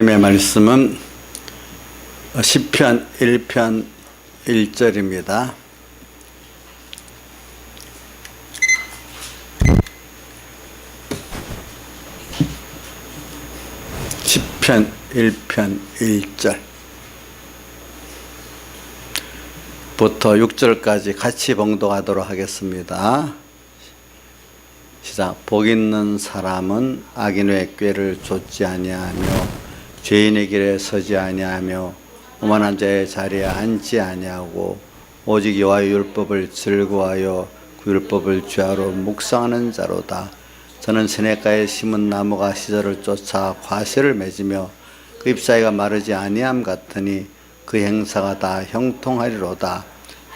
하나님의 말씀은 시편 1편 1절입니다. 시편 1편 1절 부터 6절까지 같이 봉독하도록 하겠습니다. 시작. 복 있는 사람은 악인의 꾀를 좇지 아니하며 죄인의 길에 서지 아니하며 오만한 자의 자리에 앉지 아니하고 오직 여호와의 율법을 즐거워하여 그 율법을 주야로 묵상하는 자로다. 저는 시냇가에 심은 나무가 시절을 쫓아 과실을 맺으며 그 잎사귀가 마르지 아니함 같으니 그 행사가 다 형통하리로다.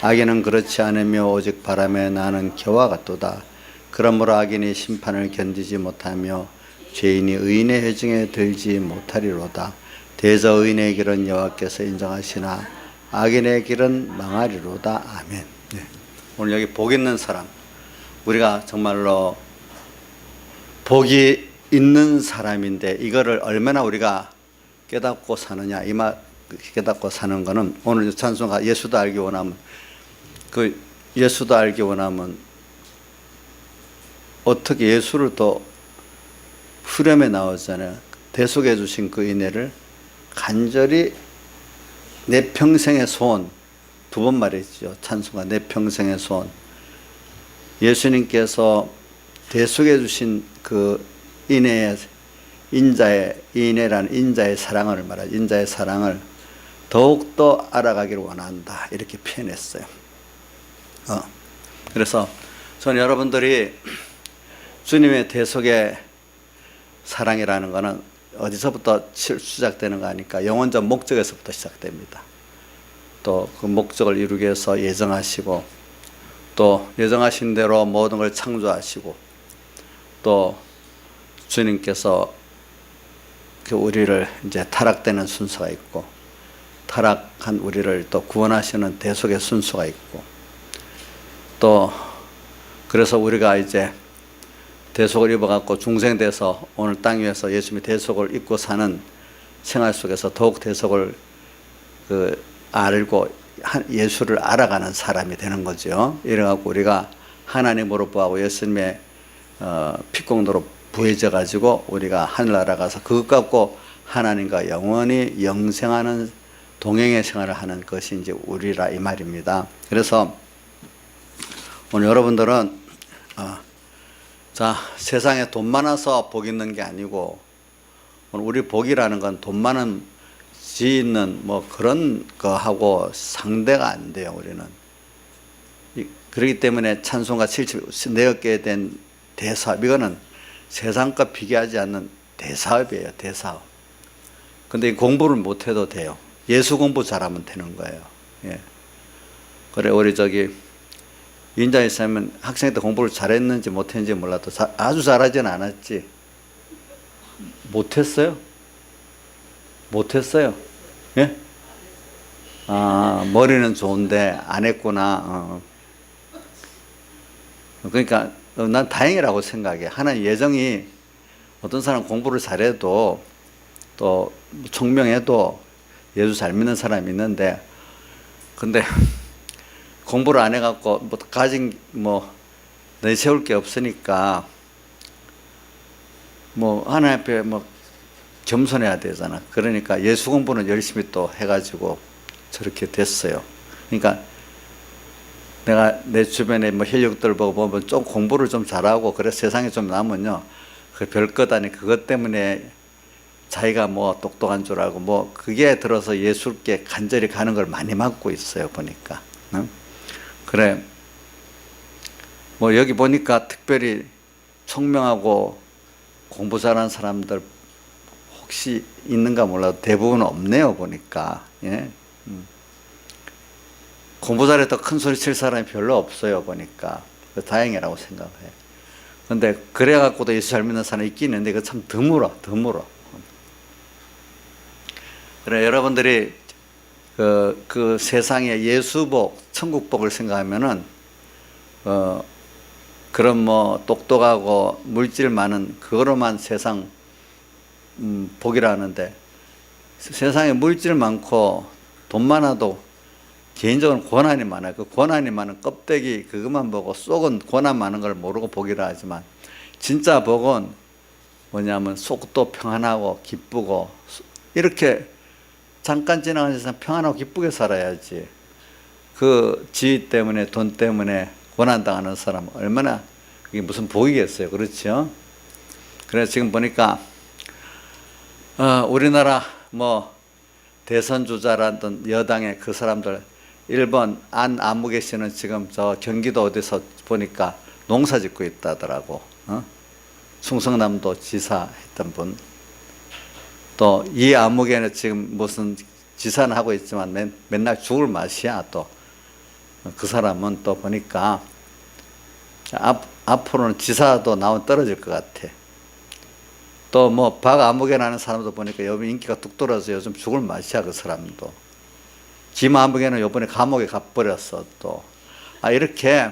악인은 그렇지 않으며 오직 바람에 나는 겨와 같도다. 그러므로 악인이 심판을 견디지 못하며 죄인이 의인의 회중에 들지 못하리로다. 대저 의인의 길은 여호와께서 인정하시나 악인의 길은 망하리로다. 아멘. 네. 오늘 여기 복 있는 사람, 우리가 정말로 복이 있는 사람인데 이거를 얼마나 우리가 깨닫고 사느냐, 깨닫고 사는 거는 오늘 찬송가 예수도 알기 원하면 예수도 알기 원하면 어떻게 예수를 또 후렴에 나오잖아요. 대속해 주신 그 은혜를 간절히 내 평생의 소원, 두 번 말했죠. 찬송가 내 평생의 소원. 예수님께서 대속해 주신 그 인애의 인애라는 인자의 사랑을 말하죠. 인자의 사랑을 더욱더 알아가기를 원한다. 이렇게 표현했어요. 그래서 저는 여러분들이 주님의 대속의 사랑이라는 것은 어디서부터 시작되는 거 아니까 영원적 목적에서부터 시작됩니다. 또 그 목적을 이루기 위해서 예정하시고 또 예정하신 대로 모든 걸 창조하시고 또 주님께서 우리를 이제 타락되는 순서가 있고 타락한 우리를 또 구원하시는 대속의 순서가 있고 또 그래서 우리가 이제 대속을 입어갖고 중생돼서 오늘 땅 위에서 예수님의 대속을 입고 사는 생활 속에서 더욱 대속을 알고 예수를 알아가는 사람이 되는 거죠. 이래갖고 우리가 하나님으로 보하고 예수님의 피공로로 부해져 가지고 우리가 하늘나라 가서 그것 갖고 하나님과 영원히 영생하는 동행의 생활을 하는 것이 이제 우리라 이 말입니다. 그래서 오늘 여러분들은 세상에 돈 많아서 복 있는 게 아니고 우리 복이라는 건 돈 많은 지 있는 뭐 그런 거하고 상대가 안 돼요. 우리는 그렇기 때문에 찬송가 74개에 된 대사업, 이거는 세상과 비교하지 않는 대사업이에요. 대사업. 근데 공부를 못해도 돼요. 예수 공부 잘하면 되는 거예요. 예. 그래 우리 인자 있으면 학생 때 공부를 잘했는지 못했는지 몰라도 아주 잘하지는 않았지. 못했어요? 못했어요? 예? 머리는 좋은데 안 했구나. 그러니까 난 다행이라고 생각해. 하나님 예정이 어떤 사람 공부를 잘해도 또 총명해도 예수 잘 믿는 사람이 있는데 근데 공부를 안 해갖고 내세울 게 없으니까 하나님 앞에 겸손해야 되잖아. 그러니까 예수 공부는 열심히 또 해가지고 저렇게 됐어요. 그러니까 내가 내 주변에 혈육들 보고 보면 좀 공부를 좀 잘하고 그래 세상에 좀 나면요 그 별것 아니 그것 때문에 자기가 똑똑한 줄 알고 그게 들어서 예수께 간절히 가는 걸 많이 막고 있어요. 보니까. 그래 여기 보니까 특별히 총명하고 공부 잘하는 사람들 혹시 있는가 몰라도 대부분 없네요. 보니까. 예. 공부 잘해도 큰 소리 칠 사람이 별로 없어요. 보니까. 다행이라고 생각해. 근데 그래갖고도 예수 잘 믿는 사람이 있긴 있는데 이거 참 드물어. 그래 여러분들이 그 세상의 예수복, 천국복을 생각하면은 그런 똑똑하고 물질 많은 그거로만 세상 복이라 하는데 세상에 물질 많고 돈 많아도 개인적으로 고난이 많아요. 그 고난이 많은 껍데기 그것만 보고 속은 고난 많은 걸 모르고 복이라 하지만 진짜 복은 뭐냐면 속도 평안하고 기쁘고 이렇게 잠깐 지나가는 세상 평안하고 기쁘게 살아야지. 그 지위 때문에 돈 때문에 고난당하는 사람 얼마나 이게 무슨 복이겠어요. 그렇죠? 그래서 지금 보니까 우리나라 뭐 대선 주자라던 여당의 그 사람들 1번 안아무개 씨는 지금 저 경기도 어디서 보니까 농사 짓고 있다더라고. 충성남도 지사 했던 분. 또 이아무개는 지금 무슨 지사는 하고 있지만 맨날 죽을 맛이야. 또 그 사람은 또 보니까 앞으로는 지사도 나온 떨어질 것 같아. 또 뭐 박아무개라는 사람도 보니까 요즘 인기가 뚝 떨어져서 요즘 죽을 맛이야. 그 사람도. 김아무개는 요번에 감옥에 가버렸어. 또 이렇게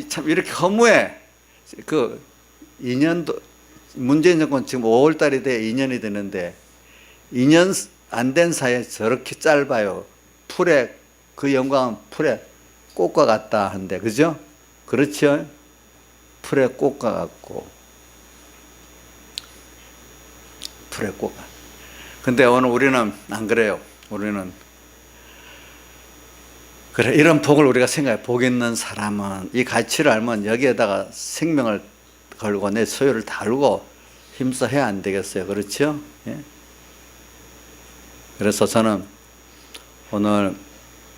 참 이렇게 허무해. 그 2년도 문재인 정권 지금 5월 달이 돼 2년이 되는데 2년 안 된 사이에 저렇게 짧아요. 풀에 그 영광은 풀에 꽃과 같다 한데 그죠? 그렇죠? 풀에 꽃과 같고 풀에 꽃과. 근데 오늘 우리는 안 그래요. 우리는 그래 이런 복을 우리가 생각해. 복 있는 사람은 이 가치를 알면 여기에다가 생명을 걸고 내 소유를 다루고 힘써 해야 안 되겠어요. 그렇죠? 예? 그래서 저는 오늘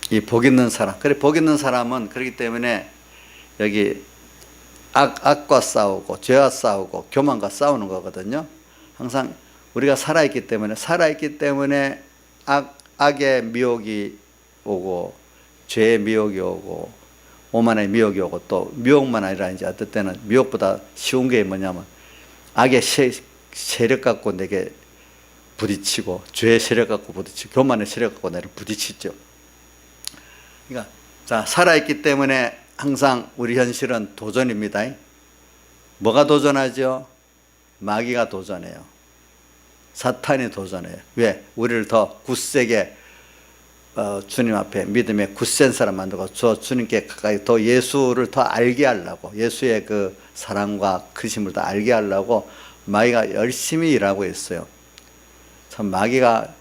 이 복 있는 사람, 그래 복 있는 사람은 그렇기 때문에 여기 악과 싸우고 죄와 싸우고 교만과 싸우는 거거든요. 항상 우리가 살아있기 때문에 악의 미혹이 오고 죄의 미혹이 오고 오만의 미혹이 오고 또 미혹만 아니라 이제 어떨 때는 미혹보다 쉬운 게 뭐냐면 악의 세력 갖고 내게 부딪히고 죄의 세력 갖고 부딪히고 교만의 세력 갖고 나를 부딪히죠. 그러니까 자 살아있기 때문에 항상 우리 현실은 도전입니다. 뭐가 도전하죠? 마귀가 도전해요. 사탄이 도전해요. 왜? 우리를 더 굳세게 주님 앞에 믿음의 굳센 사람 만들고 주님께 가까이 더 예수를 더 알게 하려고 예수의 그 사랑과 크심을 더 알게 하려고 마귀가 열심히 일하고 있어요. 참 마귀가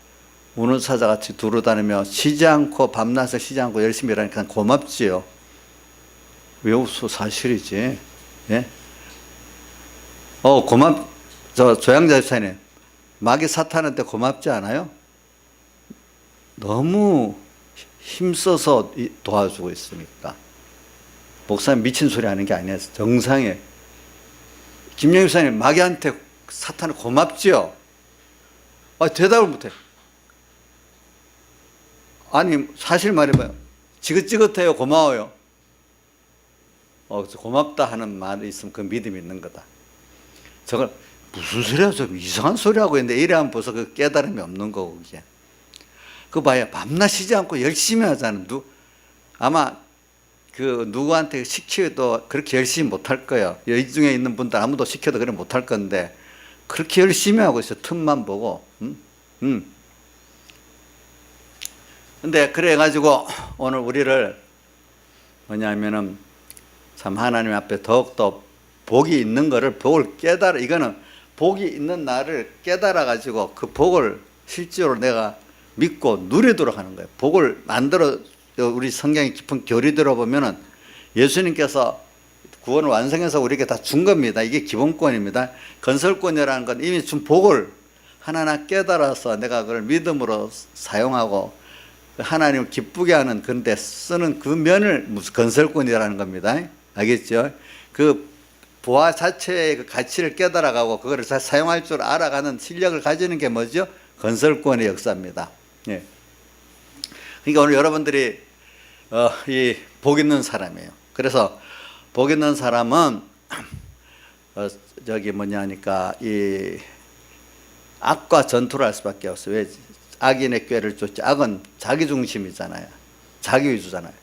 우는 사자같이 두루다니며 쉬지 않고 밤낮을 쉬지 않고 열심히 일하니까 고맙지요. 왜 웃어? 사실이지. 예? 조양자 집사님 마귀 사탄한테 고맙지 않아요? 너무 힘써서 도와주고 있으니까. 목사님 미친 소리 하는 게 아니에요. 정상에. 김영희 목사님 마귀한테 사탄은 고맙지요? 대답을 못해. 아니 사실 말해봐요. 지긋지긋해요? 고마워요? 고맙다 하는 말이 있으면 그 믿음이 있는 거다. 저걸 무슨 소리야? 좀 이상한 소리 하고 있는데 이래 하면 벌써 그 깨달음이 없는 거고 그게. 그거 봐요. 밤낮 쉬지 않고 열심히 하잖아. 아마 그 누구한테 시켜도 그렇게 열심히 못할 거예요. 여기 중에 있는 분들 아무도 시켜도 그래 못할 건데 그렇게 열심히 하고 있어. 틈만 보고. 근데 그래가지고 오늘 우리를 뭐냐면은 참 하나님 앞에 더욱더 복이 있는 거를 복을 깨달아. 이거는 복이 있는 나를 깨달아가지고 그 복을 실제로 내가 믿고 누리도록 하는 거예요. 복을 만들어 우리 성경의 깊은 교리 들어보면은 예수님께서 구원을 완성해서 우리에게 다 준 겁니다. 이게 기본권입니다. 건설권이라는 건 이미 준 복을 하나하나 깨달아서 내가 그걸 믿음으로 사용하고 하나님을 기쁘게 하는 그런데 쓰는 그 면을 무슨 건설권이라는 겁니다. 알겠죠? 그 부하 자체의 그 가치를 깨달아가고 그거를 잘 사용할 줄 알아가는 실력을 가지는 게 뭐죠? 건설권의 역사입니다. 예. 그러니까 오늘 여러분들이 이 복 있는 사람이에요. 그래서 복 있는 사람은 저기 뭐냐니까 이 악과 전투를 할 수밖에 없어요. 왜? 악인의 꾀를 쫓지. 악은 자기 중심이잖아요. 자기 위주잖아요.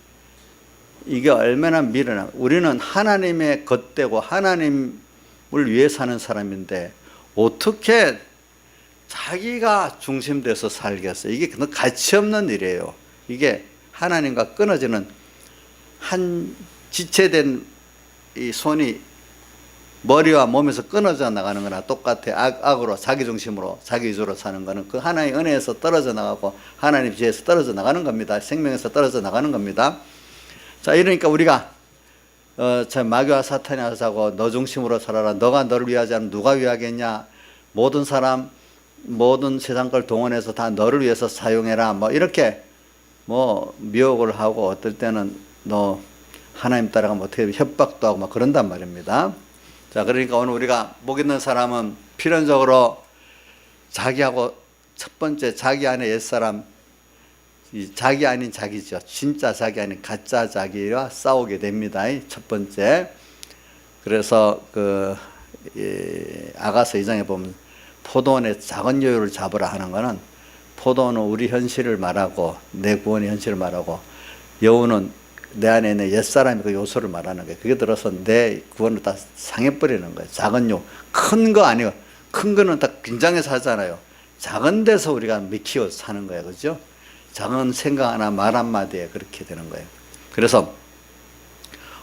이게 얼마나 미련한. 우리는 하나님의 겉되고 하나님을 위해 사는 사람인데 어떻게 자기가 중심돼서 살겠어요. 이게 가치 없는 일이에요. 이게 하나님과 끊어지는 한 지체된 이 손이 머리와 몸에서 끊어져 나가는 거나 똑같아. 악으로 자기 중심으로 자기 위주로 사는 거는 그 하나님의 은혜에서 떨어져 나가고 하나님 지혜에서 떨어져 나가는 겁니다. 생명에서 떨어져 나가는 겁니다. 자, 이러니까 우리가 참 마귀와 사탄이 하자고 너 중심으로 살아라. 너가 너를 위하지 않으면 누가 위하겠냐. 모든 사람 모든 세상 걸 동원해서 다 너를 위해서 사용해라. 뭐 이렇게 뭐 미혹을 하고 어떨 때는 너 하나님 따라가면 어떻게 협박도 하고 막 그런단 말입니다. 자, 그러니까 오늘 우리가 복 있는 사람은 필연적으로 자기하고 첫 번째 자기 안에 옛사람, 자기 아닌 자기죠. 진짜 자기 아닌 가짜 자기와 싸우게 됩니다. 첫 번째. 그래서 아가서 2장에 보면 포도원의 작은 여유를 잡으라 하는 거는 포도원은 우리 현실을 말하고 내 구원의 현실을 말하고 여우는 내 안에 있는 옛사람이 그 요소를 말하는 거예요. 그게 들어서 내 구원을 다 상해버리는 거예요. 작은 요, 큰 거 아니에요. 큰 거는 다 긴장해서 하잖아요. 작은 데서 우리가 미키어 사는 거예요. 그죠? 작은 생각 하나, 말 한마디에 그렇게 되는 거예요. 그래서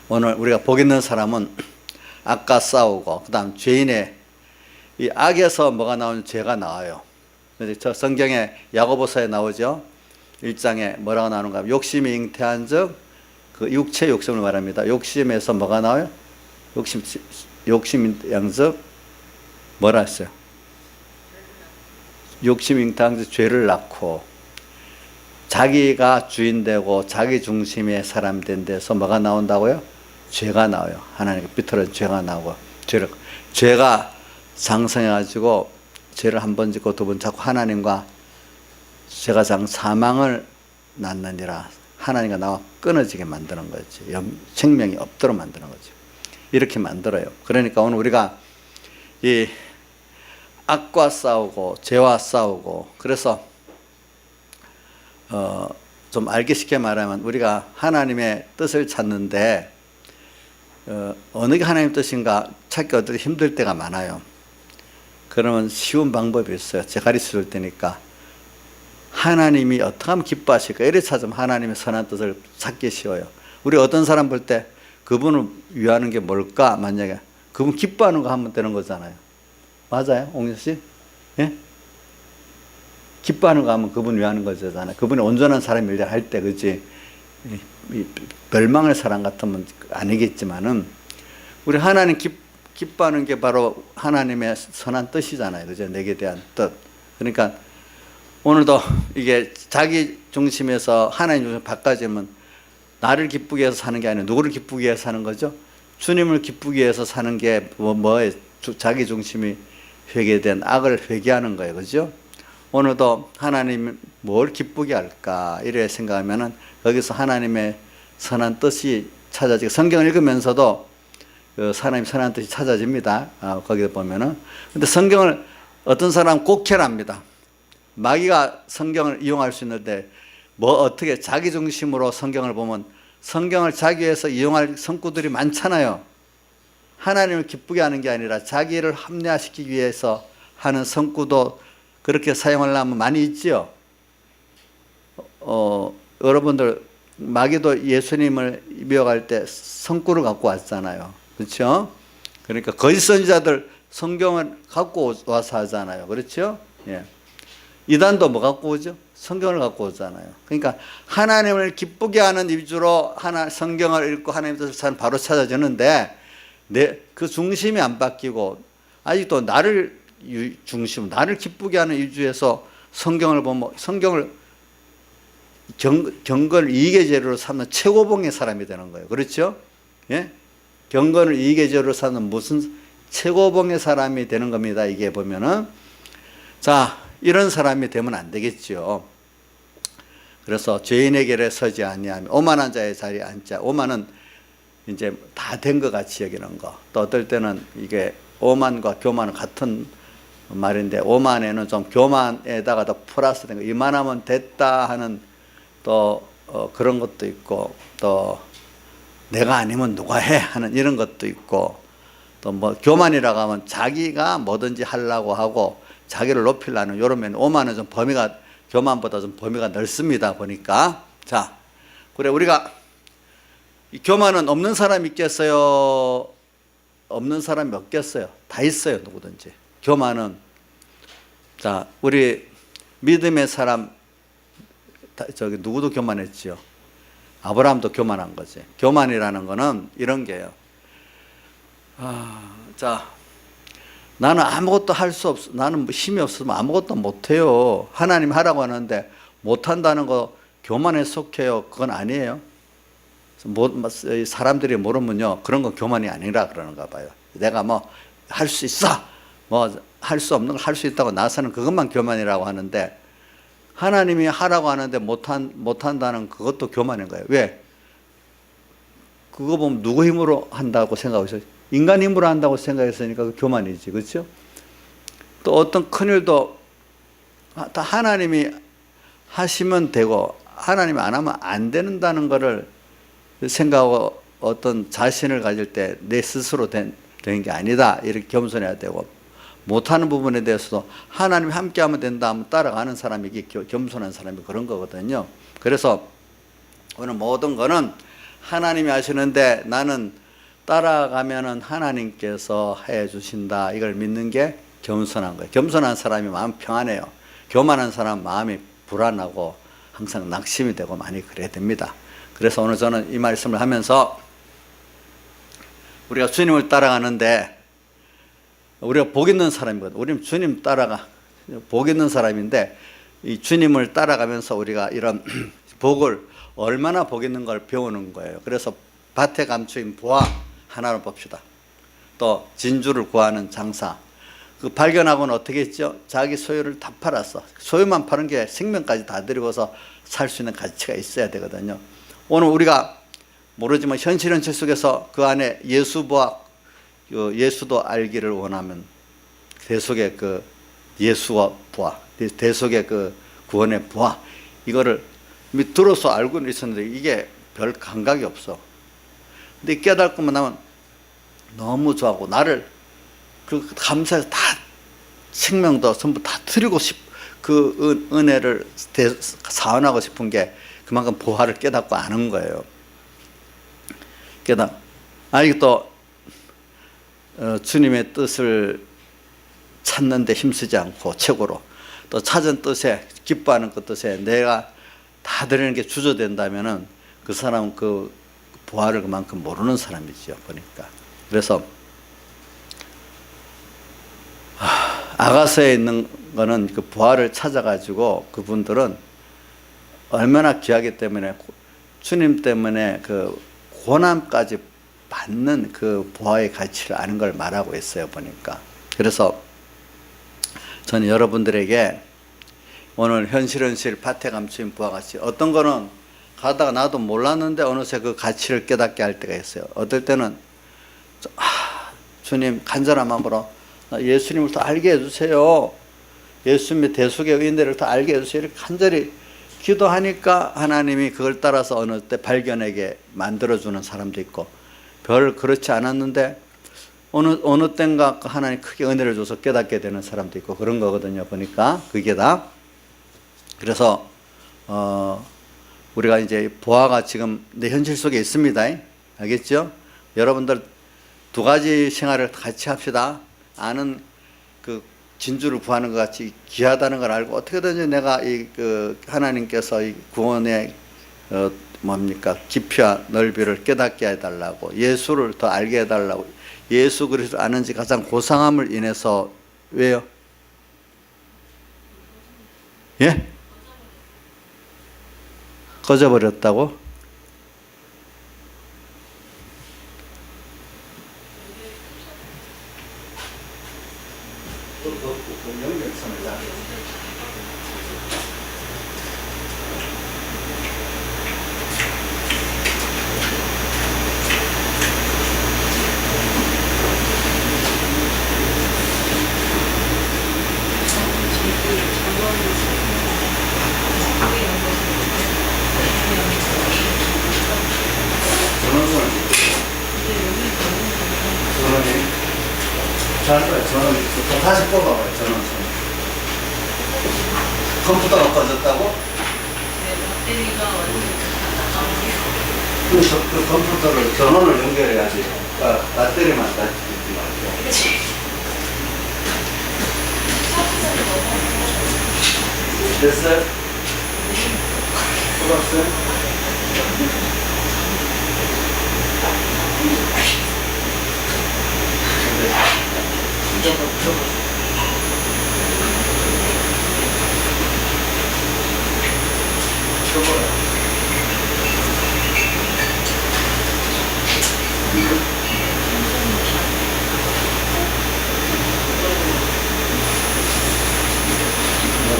오늘 우리가 복 있는 사람은 악과 싸우고, 그 다음 죄인의 이 악에서 뭐가 나오는 죄가 나와요. 저 성경에 야고보서에 나오죠. 1장에 뭐라고 나오는가 하면 욕심이 잉태한 즉 그 육체 욕심을 말합니다. 욕심에서 뭐가 나와요? 욕심 양적 뭐라 했어요? 욕심 잉태한 즉 죄를 낳고 자기가 주인 되고 자기 중심의 사람 된 데서 뭐가 나온다고요? 죄가 나와요. 하나님께 비틀어진 죄가 나오고 죄가 장성해가지고 죄를 한 번 짓고 두 번 자꾸 하나님과 죄가 사망을 낳느니라. 하나님과 나와 끊어지게 만드는 거지. 생명이 없도록 만드는 거죠. 이렇게 만들어요. 그러니까 오늘 우리가 이 악과 싸우고 죄와 싸우고 그래서 좀 알기 쉽게 말하면 우리가 하나님의 뜻을 찾는데 어느 게 하나님의 뜻인가 찾기 어떨 때 힘들 때가 많아요. 그러면 쉬운 방법이 있어요. 제가 가르쳐 줄 테니까 하나님이 어떻게 하면 기뻐하실까 이래 찾으면 하나님의 선한 뜻을 찾기 쉬워요. 우리 어떤 사람 볼 때 그분을 위하는 게 뭘까 만약에 그분 기뻐하는 거 하면 되는 거잖아요. 맞아요, 옹현 씨? 예? 기뻐하는 거 하면 그분 위하는 거잖아요. 그분이 온전한 사람일 할 때, 그지? 멸망의 사람 같으면 아니겠지만은, 우리 하나님 기뻐하는 게 바로 하나님의 선한 뜻이잖아요. 그죠? 내게 대한 뜻. 그러니까, 오늘도 이게 자기 중심에서 하나님 중심 바꿔지면 나를 기쁘게 해서 사는 게 아니라 누구를 기쁘게 해서 사는 거죠? 주님을 기쁘게 해서 사는 게 뭐예요? 자기 중심이 회개된 악을 회개하는 거예요. 그죠? 오늘도 하나님 뭘 기쁘게 할까 이래 생각하면은 여기서 하나님의 선한 뜻이 찾아지고 성경을 읽으면서도 그 하나님 선한 뜻이 찾아집니다. 거기에 보면은 근데 성경을 어떤 사람 곡해랍니다. 마귀가 성경을 이용할 수 있는데 뭐 어떻게 자기 중심으로 성경을 보면 성경을 자기 위해서 이용할 성구들이 많잖아요. 하나님을 기쁘게 하는 게 아니라 자기를 합리화시키기 위해서 하는 성구도 그렇게 사용하려면 많이 있지요. 여러분들 마귀도 예수님을 미혹할 때 성구를 갖고 왔잖아요. 그렇죠? 그러니까 거짓 선지자들 성경을 갖고 와서 하잖아요. 그렇죠? 예. 이단도 뭐 갖고 오죠? 성경을 갖고 오잖아요. 그러니까 하나님을 기쁘게 하는 위주로 성경을 읽고 하나님의 뜻을 사는 바로 찾아지는데 그 중심이 안 바뀌고 아직도 나를 중심, 나를 기쁘게 하는 위주에서 성경을 보면 성경을 경건을 이익의 재료로 삼는 최고봉의 사람이 되는 거예요. 그렇죠? 예? 경건을 이익의 재료로 삼는 무슨 최고봉의 사람이 되는 겁니다. 이게 보면은 자 이런 사람이 되면 안 되겠죠. 그래서 죄인의 길에 서지 아니하며 오만한 자의 자리에 앉자. 오만은 이제 다 된 것 같이 여기는 거. 또 어떨 때는 이게 오만과 교만은 같은 말인데 오만에는 좀 교만에다가 더 플러스 된 거. 이만하면 됐다 하는 또 그런 것도 있고 또 내가 아니면 누가 해 하는 이런 것도 있고 또 뭐 교만이라고 하면 자기가 뭐든지 하려고 하고 자기를 높이려는 이런 면 오만은 좀 범위가 교만보다 좀 범위가 넓습니다 보니까. 자, 그래 우리가 이 교만은 없는 사람이 있겠어요? 없는 사람이 없겠어요? 다 있어요 누구든지. 교만은 자 우리 믿음의 사람 저기 누구도 교만했지요. 아브라함도 교만한 거지. 교만이라는 거는 이런 게요. 자, 나는 아무것도 할 수 없어. 나는 힘이 없으면 아무것도 못해요. 하나님 하라고 하는데 못한다는 거 교만에 속해요. 그건 아니에요. 사람들이 모르면요, 그런 건 교만이 아니라 그러는가 봐요. 내가 뭐 할 수 있어, 뭐 할 수 없는 걸 할 수 있다고 나서는 그것만 교만이라고 하는데, 하나님이 하라고 하는데 못한다는 그것도 교만인 거예요. 왜? 그거 보면 누구 힘으로 한다고 생각하세요? 인간 힘으로 한다고 생각했으니까 그 교만이지, 그렇죠? 또 어떤 큰 일도 다 하나님이 하시면 되고 하나님이 안 하면 안 된다는 거를 생각하고 어떤 자신을 가질 때 내 스스로 되는 게 아니다 이렇게 겸손해야 되고, 못하는 부분에 대해서도 하나님이 함께하면 된다 하면 따라가는 사람이 이게 겸손한 사람이 그런 거거든요. 그래서 오늘 모든 거는 하나님이 하시는데 나는 따라가면은 하나님께서 해 주신다, 이걸 믿는 게 겸손한 거예요. 겸손한 사람이 마음 평안해요. 교만한 사람은 마음이 불안하고 항상 낙심이 되고 많이 그래야 됩니다. 그래서 오늘 저는 이 말씀을 하면서 우리가 주님을 따라가는데 우리가 복 있는 사람이거든. 우리는 주님 따라가 복 있는 사람인데, 이 주님을 따라가면서 우리가 이런 복을 얼마나 복 있는 걸 배우는 거예요. 그래서 밭에 감추인 부화 하나로 봅시다. 또 진주를 구하는 장사, 그 발견하고는 어떻게 했죠? 자기 소유를 다 팔았어. 소유만 파는 게 생명까지 다 드리고서 살 수 있는 가치가 있어야 되거든요. 오늘 우리가 모르지만 현실 속에서 그 안에 예수와 예수도 알기를 원하면 대속의 그 예수와 부활, 대속의 그 구원의 부활, 이거를 들어서 알고는 있었는데 이게 별 감각이 없어. 근데 깨닫고만 나면 너무 좋아하고, 나를 그 감사해서 다 생명도 전부 다 드리고 그 은혜를 사원하고 싶은 게 그만큼 부활을 깨닫고 아는 거예요. 이게 또 주님의 뜻을 찾는 데 힘쓰지 않고 최고로 또 찾은 뜻에 기뻐하는 그 뜻에 내가 다 드리는 게 주저된다면은 그 사람은 그 부활을 그만큼 모르는 사람이죠 보니까. 그래서 아가서에 있는 거는 그 부활을 찾아가지고 그분들은 얼마나 귀하기 때문에 주님 때문에 그 고난까지 받는 그 부활의 가치를 아는 걸 말하고 있어요 보니까. 그래서 저는 여러분들에게 오늘 현실 밭에 감추인 부활같이, 어떤 거는 가다가 나도 몰랐는데 어느새 그 가치를 깨닫게 할 때가 있어요. 어떨 때는 주님 간절한 마음으로 예수님을 더 알게 해주세요, 예수님의 대속의 은혜를 더 알게 해주세요, 이렇게 간절히 기도하니까 하나님이 그걸 따라서 어느 때 발견하게 만들어주는 사람도 있고, 별 그렇지 않았는데 어느 땐가 하나님 크게 은혜를 줘서 깨닫게 되는 사람도 있고 그런 거거든요 보니까. 그게 다. 그래서 우리가 이제 부활가 지금 내 현실 속에 있습니다. 알겠죠? 여러분들 두 가지 생활을 같이 합시다. 아는 그 진주를 구하는 것 같이 귀하다는 걸 알고, 어떻게든지 내가 그 하나님께서 이 구원의 깊이와 넓이를 깨닫게 해달라고, 예수를 더 알게 해달라고, 예수 그리스도를 아는 지 가장 고상함을 인해서. 왜요? 예? 꺼져버렸다고? 전원이 다시 뽑아봐요. 전원. 컴퓨터가 꺼졌다고? 네, 배터리가 어디 그 컴퓨터를 전원을 연결해야지. 배터리만 닫지 말고. 됐어요? 수고하셨어요?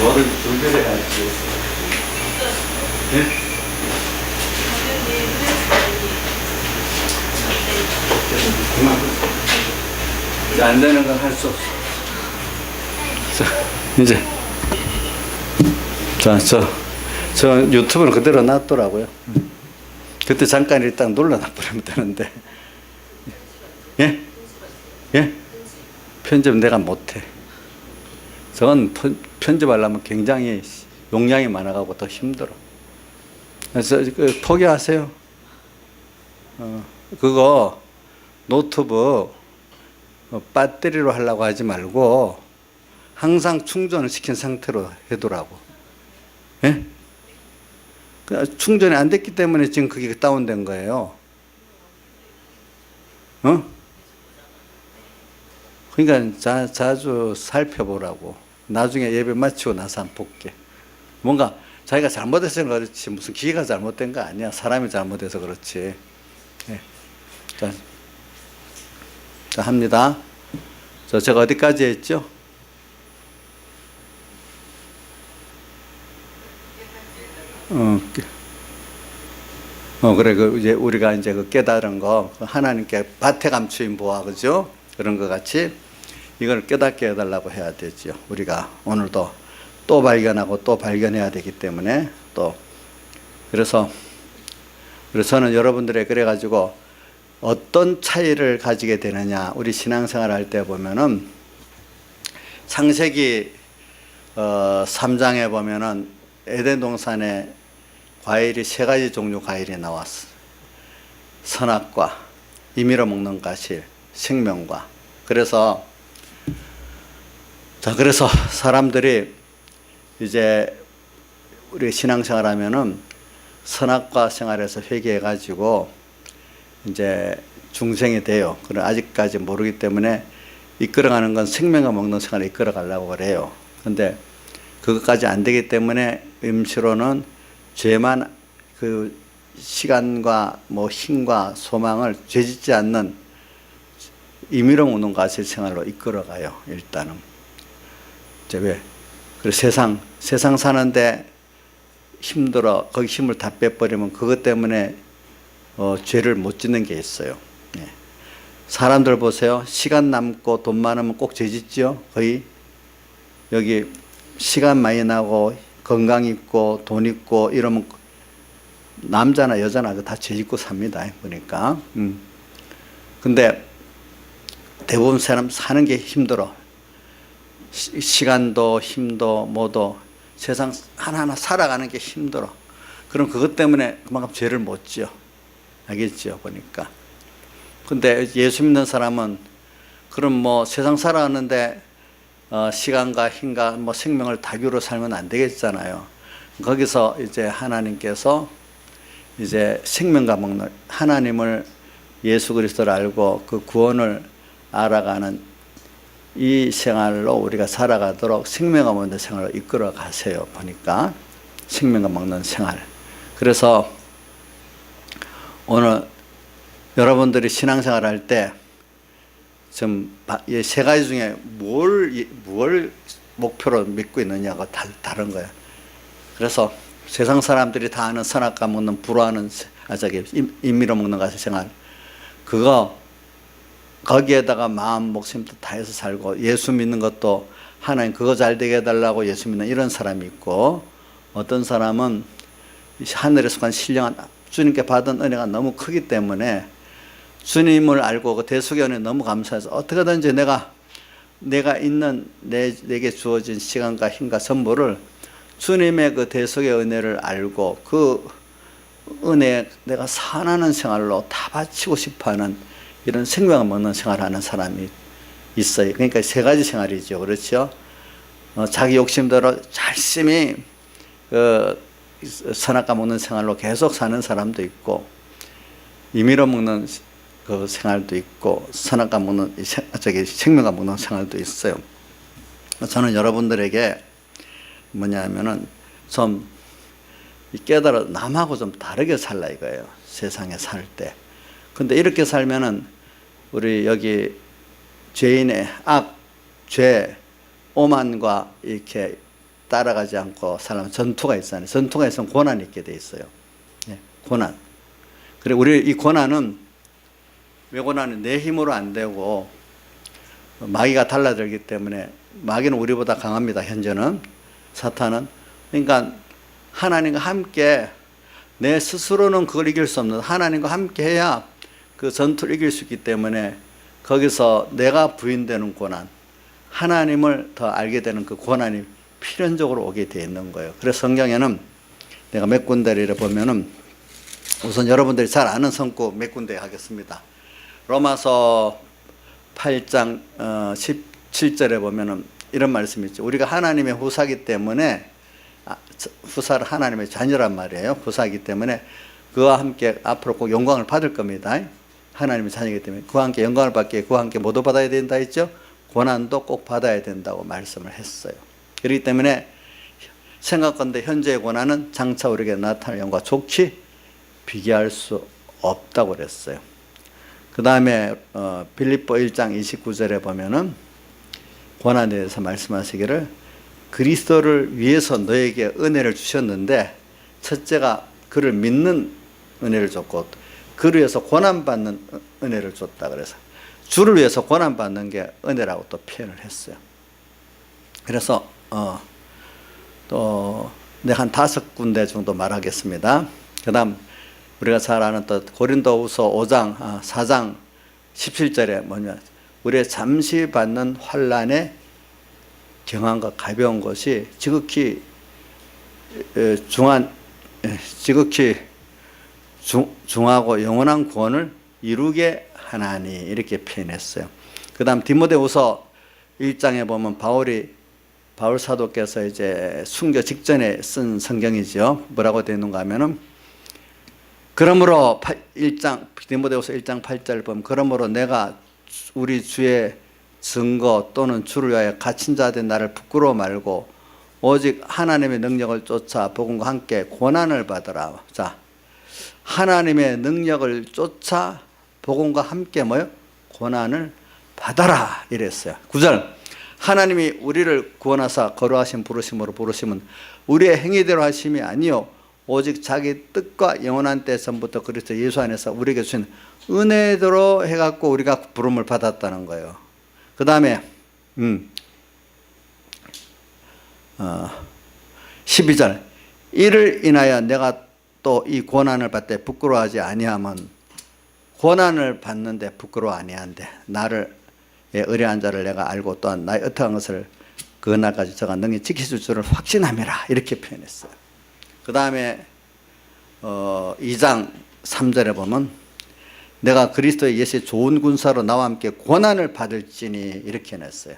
뭐를 조절해야지. 예? 이제 안 되는 건 할 수 없어. 자, 이제. 자, 저 유튜브는 그대로 놔두라고요. 그때 잠깐 일단 눌러놔버리면 되는데. 예? 예? 편집 내가 못해. 저건 편집하려면 굉장히 용량이 많아가고 더 힘들어. 그래서 포기하세요. 그거 노트북 배터리로 하려고 하지 말고 항상 충전을 시킨 상태로 해두라고. 예? 충전이 안 됐기 때문에 지금 그게 다운된 거예요. 그러니까 자주 살펴보라고. 나중에 예배 마치고 나서 한번 볼게. 뭔가 자기가 잘못해서 그렇지 무슨 기계가 잘못된 거 아니야. 사람이 잘못해서 그렇지. 네. 자, 합니다. 제가 어디까지 했죠? 그래. 이제 우리가 이제 깨달은 거, 하나님께 밭에 감추인 보아, 그죠? 그런 것 같이 이걸 깨닫게 해달라고 해야 되죠. 우리가 오늘도 또 발견하고 또 발견해야 되기 때문에 그래서 저는 여러분들의 그래가지고 어떤 차이를 가지게 되느냐, 우리 신앙생활 할 때 보면은 창세기 3장에 보면은 에덴 동산에 과일이 3가지 종류 과일이 나왔어. 선악과, 임의로 먹는 과실, 생명과. 그래서 사람들이 이제 우리 신앙생활 하면은 선악과 생활에서 회개해가지고 이제 중생이 돼요. 그럼 아직까지 모르기 때문에 이끌어가는 건 생명과 먹는 생활을 이끌어가려고 그래요. 근데 그것까지 안 되기 때문에 임시로는 죄만 그 시간과 힘과 소망을 죄짓지 않는 임의로 먹는 과실 생활로 이끌어가요. 일단은. 이제 왜? 그리고 세상 사는데 힘들어. 거기 힘을 다 빼버리면 그것 때문에 죄를 못 짓는 게 있어요. 예. 사람들 보세요. 시간 남고 돈 많으면 꼭 죄 짓죠. 거의 여기 시간 많이 나고 건강 있고 돈 있고 이러면 남자나 여자나 다 죄 짓고 삽니다. 보니까. 근데 대부분 사람 사는 게 힘들어. 시간도 힘도 뭐도 세상 하나하나 살아가는 게 힘들어. 그럼 그것 때문에 그만큼 죄를 못 지어. 알겠죠? 보니까. 근데 예수 믿는 사람은 그럼 세상 살아가는데 시간과 힘과 생명을 다규로 살면 안 되겠잖아요. 거기서 이제 하나님께서 이제 생명과 먹는 하나님을 예수 그리스도를 알고 그 구원을 알아가는 이 생활로 우리가 살아가도록 생명과 먹는 생활로 이끌어 가세요. 보니까 생명과 먹는 생활. 그래서 오늘 여러분들이 신앙생활 할 때 좀 이 3가지 중에 뭘 목표로 믿고 있느냐가 다른 거예요. 그래서 세상 사람들이 다 아는 선악과 먹는 불화하는 임의로 먹는 것의 생활, 그거 거기에다가 마음 목숨도 다해서 살고 예수 믿는 것도 하나님 그거 잘 되게 해달라고 예수 믿는 이런 사람이 있고, 어떤 사람은 하늘에서 간 신령한 주님께 받은 은혜가 너무 크기 때문에 주님을 알고 그 대속의 은혜 너무 감사해서 어떻게든지 내가 있는 내게 주어진 시간과 힘과 선물을 주님의 그 대속의 은혜를 알고 그 은혜에 내가 산하는 생활로 다 바치고 싶어하는 이런 생명을 먹는 생활하는 사람이 있어요. 그러니까 세 가지 생활이죠. 그렇죠? 자기 욕심대로 열심히 선악과 먹는 생활로 계속 사는 사람도 있고, 임의로 먹는 그 생활도 있고, 선악과 먹는 생명과 먹는 생활도 있어요. 저는 여러분들에게 뭐냐면은 좀 깨달아 남하고 좀 다르게 살라 이거예요. 세상에 살 때. 근데 이렇게 살면은 우리 여기 죄인의 악, 죄, 오만과 이렇게 따라가지 않고 살면 전투가 있잖아요. 전투가 있으면 고난이 있게 돼 있어요. 네, 고난. 그리고 우리 이 고난은, 왜 고난은 내 힘으로 안 되고 마귀가 달라들기 때문에, 마귀는 우리보다 강합니다. 현재는, 사탄은. 그러니까 하나님과 함께, 내 스스로는 그걸 이길 수 없는 하나님과 함께 해야 그 전투를 이길 수 있기 때문에, 거기서 내가 부인되는 고난, 하나님을 더 알게 되는 그 고난이 필연적으로 오게 되어 있는 거예요. 그래서 성경에는 내가 몇 군데를 보면은, 우선 여러분들이 잘 아는 성구 몇 군데 하겠습니다. 로마서 8장 17절에 보면은 이런 말씀이 있죠. 우리가 하나님의 후사기 때문에, 후사를 하나님의 자녀란 말이에요. 후사이기 때문에 그와 함께 앞으로 꼭 영광을 받을 겁니다. 하나님의 자녀이기 때문에 그와 함께 영광을 받기에 그와 함께 모두 받아야 된다 했죠. 고난도 꼭 받아야 된다고 말씀을 했어요. 그렇기 때문에 생각건대 현재의 고난은 장차 우리에게 나타날 영광과 좋게 비교할 수 없다고 그랬어요. 그 다음에 빌립보 1장 29절에 보면은 고난에 대해서 말씀하시기를, 그리스도를 위해서 너에게 은혜를 주셨는데, 첫째가 그를 믿는 은혜를 줬고, 그를 위해서 고난받는 은혜를 줬다. 그래서 주를 위해서 고난받는 게 은혜라고 또 표현을 했어요. 그래서 또 내가 한 5군데 정도 말하겠습니다. 그 다음 우리가 잘 아는 또 고린도후서 5장 4장 17절에 뭐냐, 우리의 잠시 받는 환난의 경함과 가벼운 것이 지극히 중하고 영원한 구원을 이루게 하나니, 이렇게 표현했어요. 그 다음 디모데후서 1장에 보면 바울 사도께서 이제 순교 직전에 쓴 성경이죠. 뭐라고 되어 있는가 하면은, 그러므로 디모데후서 1장 8절 보면, 그러므로 내가 우리 주의 증거 또는 주를 위하여 갇힌 자 된 나를 부끄러워 말고 오직 하나님의 능력을 쫓아 복음과 함께 고난을 받으라. 자, 하나님의 능력을 쫓아 복음과 함께 뭐요? 고난을 받아라, 이랬어요. 9절, 하나님이 우리를 구원하사 거룩하신 부르심으로 부르심은 우리의 행위대로 하심이 아니요 오직 자기 뜻과 영원한 때 전부터 그리스도 예수 안에서 우리에게 주신 은혜대로 해갖고 우리가 부름을 받았다는 거예요. 그 다음에 12절, 이를 인하여 내가 또 이 고난을 받되 부끄러워하지 아니하면, 고난을 받는데 부끄러워 아니한데 나를 의뢰한 자를 내가 알고 또한 나의 어떠한 것을 그 날까지 저가 능히 지키실 줄을 확신함이라, 이렇게 표현했어요. 그 다음에 2장 3절에 보면, 내가 그리스도의 예수의 좋은 군사로 나와 함께 고난을 받을지니, 이렇게 해냈어요.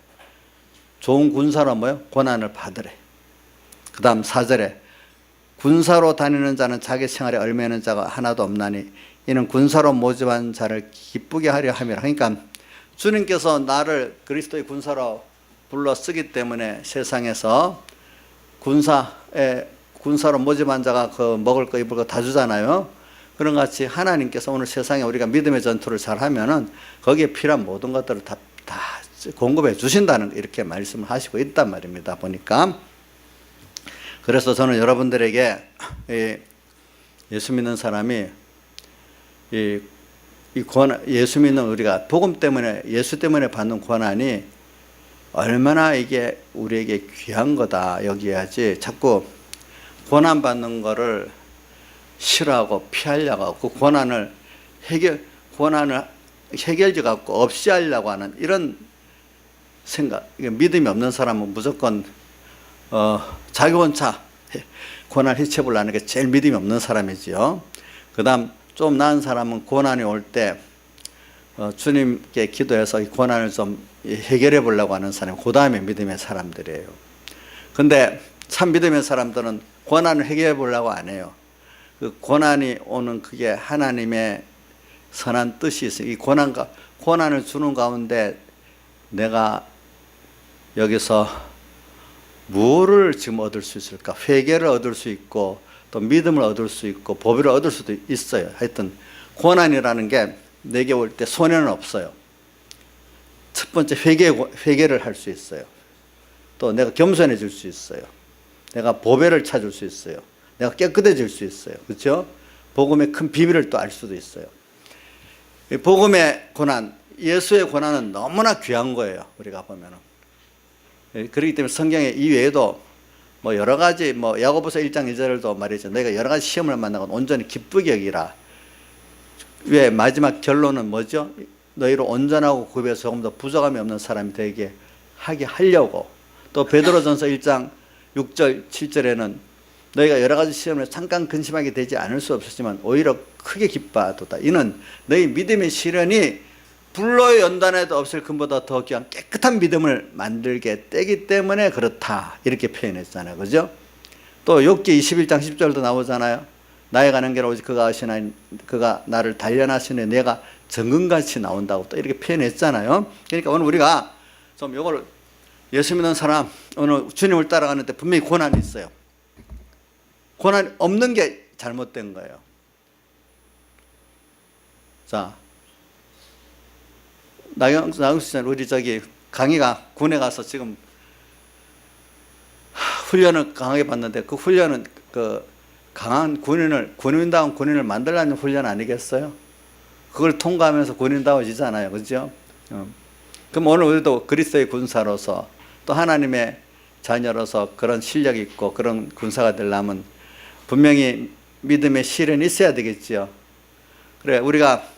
좋은 군사로 뭐요? 고난을 받으래. 그 다음 4절에, 군사로 다니는 자는 자기 생활에 얽매이는 자가 하나도 없나니 이는 군사로 모집한 자를 기쁘게 하려 함이라. 그러니까 주님께서 나를 그리스도의 군사로 불러 쓰기 때문에 세상에서 군사로 모집한 자가 그 먹을 거 입을 거 다 주잖아요. 그런 같이 하나님께서 오늘 세상에 우리가 믿음의 전투를 잘 하면은 거기에 필요한 모든 것들을 다 공급해 주신다는, 이렇게 말씀을 하시고 있단 말입니다. 보니까. 그래서 저는 여러분들에게 예수 믿는 사람이 예수 믿는 우리가 복음 때문에, 예수 때문에 받는 고난이 얼마나 이게 우리에게 귀한 거다 여기야지, 자꾸 고난 받는 거를 싫어하고 피하려고 하고 그 고난을 해결지 갖고 없이 하려고 하는 이런 생각. 믿음이 없는 사람은 무조건 자기 혼자 고난을 해체해보려는 게 제일 믿음이 없는 사람이지요. 그 다음 좀 나은 사람은 고난이 올 때 주님께 기도해서 이 고난을 좀 해결해 보려고 하는 사람이 그 다음에 믿음의 사람들이에요. 근데 참 믿음의 사람들은 고난을 해결해 보려고 안 해요. 그 고난이 오는 그게 하나님의 선한 뜻이 있어요. 이 고난을 주는 가운데 내가 여기서 무엇을 지금 얻을 수 있을까? 회개를 얻을 수 있고 또 믿음을 얻을 수 있고 보배를 얻을 수도 있어요. 하여튼 고난이라는 게 내게 올 때 손해는 없어요. 첫 번째 회개를 할 수 있어요. 또 내가 겸손해질 수 있어요. 내가 보배를 찾을 수 있어요. 내가 깨끗해질 수 있어요. 그렇죠? 복음의 큰 비밀을 또 알 수도 있어요. 복음의 고난, 예수의 고난은 너무나 귀한 거예요. 우리가 보면은. 그렇기 때문에 성경에 이외에도 뭐 여러 가지 야고보서 1장 1절도 말이죠. 너희가 여러 가지 시험을 만나고 온전히 기쁘게 여기라. 왜 마지막 결론은 뭐죠? 너희로 온전하고 구비해서 조금 더 부족함이 없는 사람이 되게 하게 하려고. 또 베드로전서 1장 6절 7절에는 너희가 여러 가지 시험을 잠깐 근심하게 되지 않을 수 없었지만 오히려 크게 기뻐하도다. 이는 너희 믿음의 시련이 불로의 연단에도 없을 금보다 더 귀한 깨끗한 믿음을 만들게 되기 때문에 그렇다. 이렇게 표현했잖아요. 그죠? 또 욥기 21장 10절도 나오잖아요. 나의 가는 길은 오직 그가 하시나니 그가 나를 단련하시니 내가 정금같이 나온다고 또 이렇게 표현했잖아요. 그러니까 오늘 우리가 좀 이걸 예수 믿는 사람 오늘 주님을 따라가는데 분명히 고난이 있어요. 고난이 없는 게 잘못된 거예요. 자, 나경수 씨는 우리 강희가 군에 가서 지금 훈련을 강하게 받는데 그 훈련은 강한 군인다운 군인을 만들라는 훈련 아니겠어요? 그걸 통과하면서 군인다워지잖아요. 그죠? 그럼 오늘 우리도 그리스도의 군사로서 또 하나님의 자녀로서 그런 실력이 있고 그런 군사가 되려면 분명히 믿음의 시련이 있어야 되겠죠. 그래, 우리가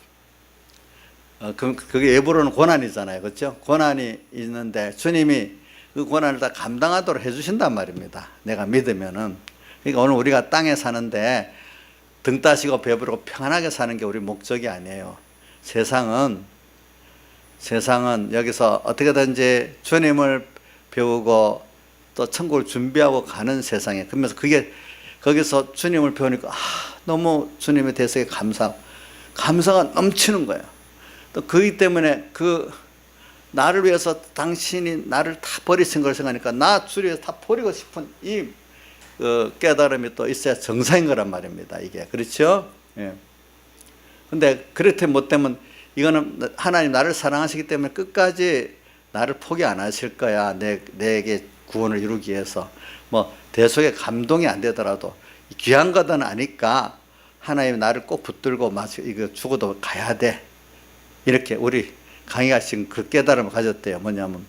그게 예부로는 고난이잖아요. 그렇죠? 고난이 있는데 주님이 그 고난을 다 감당하도록 해주신단 말입니다. 내가 믿으면은. 그러니까 오늘 우리가 땅에 사는데 등 따시고 배부르고 평안하게 사는 게 우리 목적이 아니에요. 세상은 여기서 어떻게든지 주님을 배우고 또 천국을 준비하고 가는 세상에. 그러면서 거기서 주님을 배우니까 너무 주님의 대속에 감사가 넘치는 거예요. 또 그렇기 때문에 나를 위해서 당신이 나를 다 버리신 걸 생각하니까 나 주를 위해서 다 버리고 싶은 이 깨달음이 또 있어야 정상인 거란 말입니다. 이게. 그렇죠? 예. 근데 그렇게 못되면 이거는 하나님 나를 사랑하시기 때문에 끝까지 나를 포기 안 하실 거야. 내게 구원을 이루기 위해서. 대속에 감동이 안 되더라도 귀한 거는 아니까 하나님 나를 꼭 붙들고 이거 죽어도 가야 돼. 이렇게 우리 강희가 지금 그 깨달음을 가졌대요. 뭐냐면